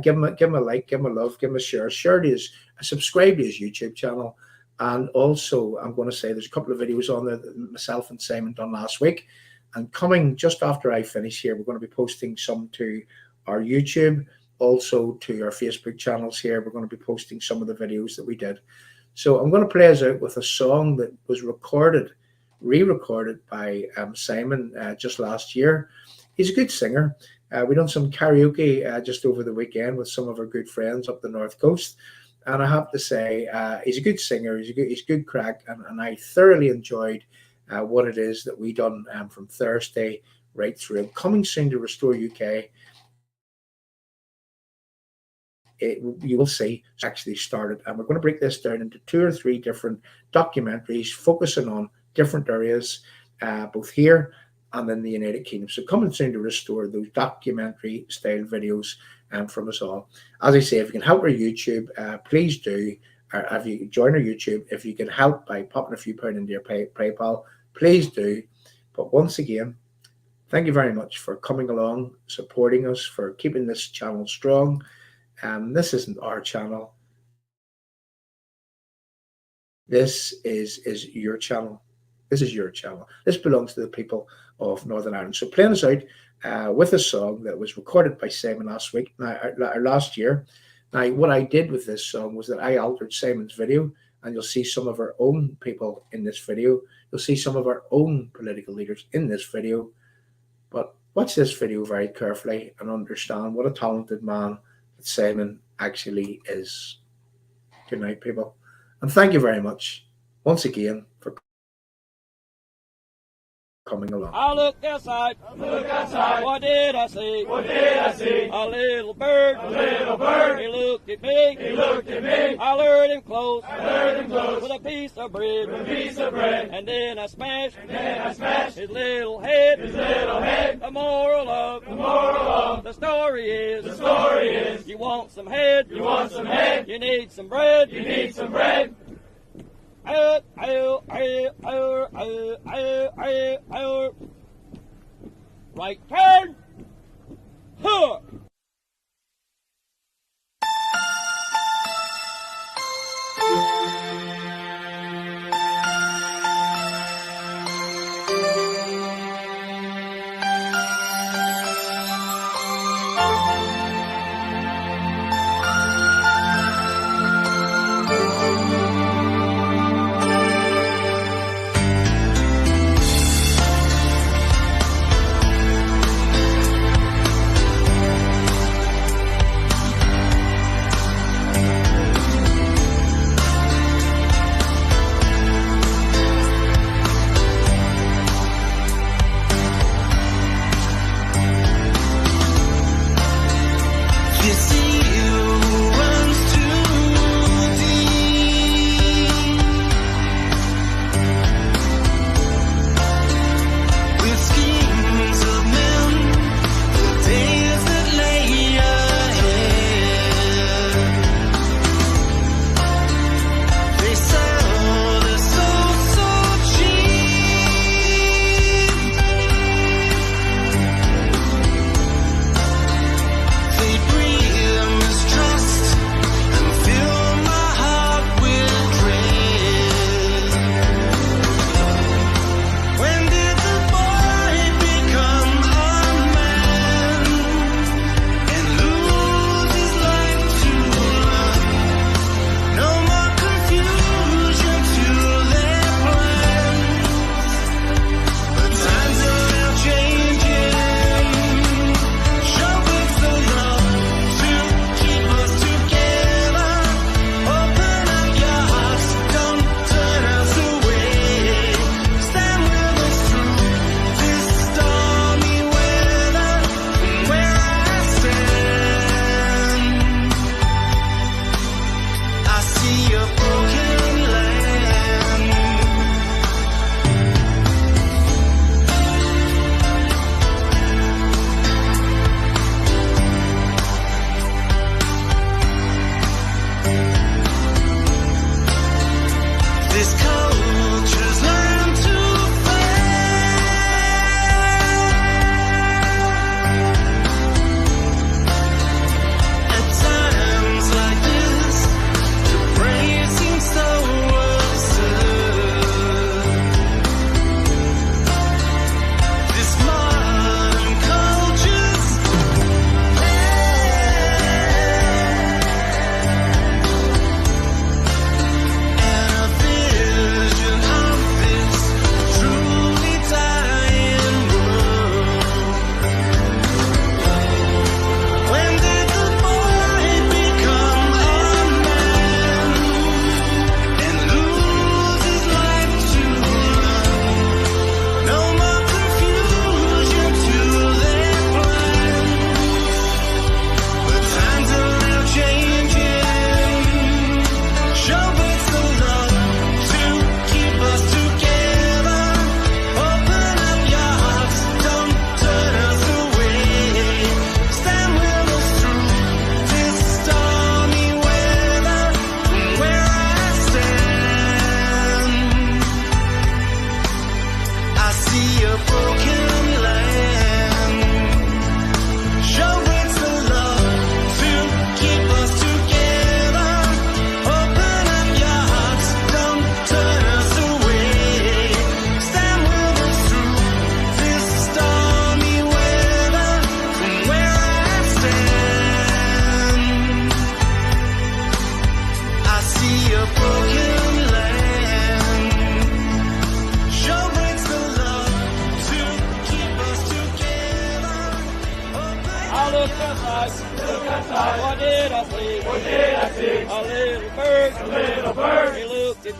give him a like, give him a love, give him a share subscribe to his YouTube channel. And also, I'm going to say there's a couple of videos on there that myself and Simon done last week. And coming just after I finish here, we're going to be posting some to our YouTube, also to our Facebook channels here. We're going to be posting some of the videos that we did. So I'm going to play us out with a song that was re-recorded by Simon just last year. He's a good singer. We done some karaoke just over the weekend with some of our good friends up the North Coast. And I have to say, he's a good singer. He's good crack, and I thoroughly enjoyed what it is that we done from Thursday right through. Coming soon to Restore UK. You will see it's actually started, and we're going to break this down into 2 or 3 different documentaries focusing on different areas, both here and in the United Kingdom. So coming soon to Restore, those documentary style videos from us all. As I say, if you can help our YouTube, please do. Or if you can join our YouTube, if you can help by popping a few pounds into your PayPal, please do. But once again, thank you very much for coming along, supporting us, for keeping this channel strong. This isn't our channel. This is your channel. This is your channel. This belongs to the people of Northern Ireland. So playing us out with a song that was recorded by Simon last year. Now, what I did with this song was that I altered Simon's video, and you'll see some of our own people in this video. You'll see some of our own political leaders in this video. But watch this video very carefully and understand what a talented man that Simon actually is. Good night, people. And thank you very much once again for coming along. I looked outside. What did I see? A little bird. He looked at me. I lured him close. With a piece of bread. And then I smashed. His little head. The moral of the story is. You want some head. You need some bread. Right turn. Huh.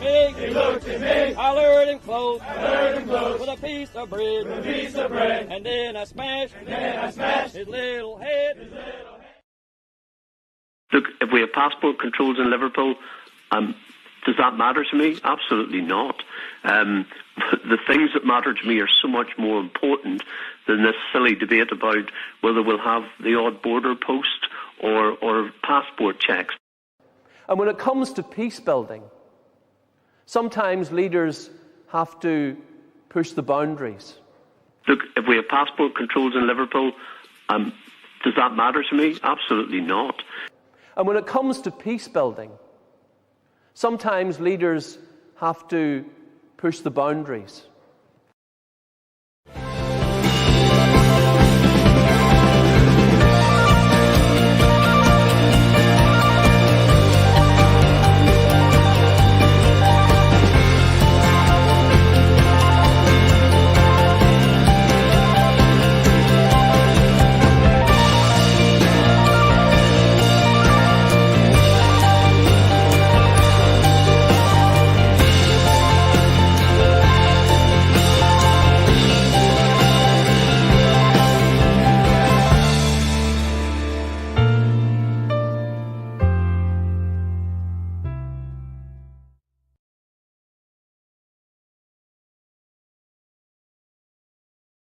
me. He looked at me. I lured him close. With a piece of bread. And then I smashed. His little head. Look, if we have passport controls in Liverpool, does that matter to me? Absolutely not. The things that matter to me are so much more important than this silly debate about whether we'll have the odd border post or passport checks. And when it comes to peace building, sometimes leaders have to push the boundaries. Look, if we have passport controls in Liverpool, does that matter to me? Absolutely not. And when it comes to peace building, sometimes leaders have to push the boundaries.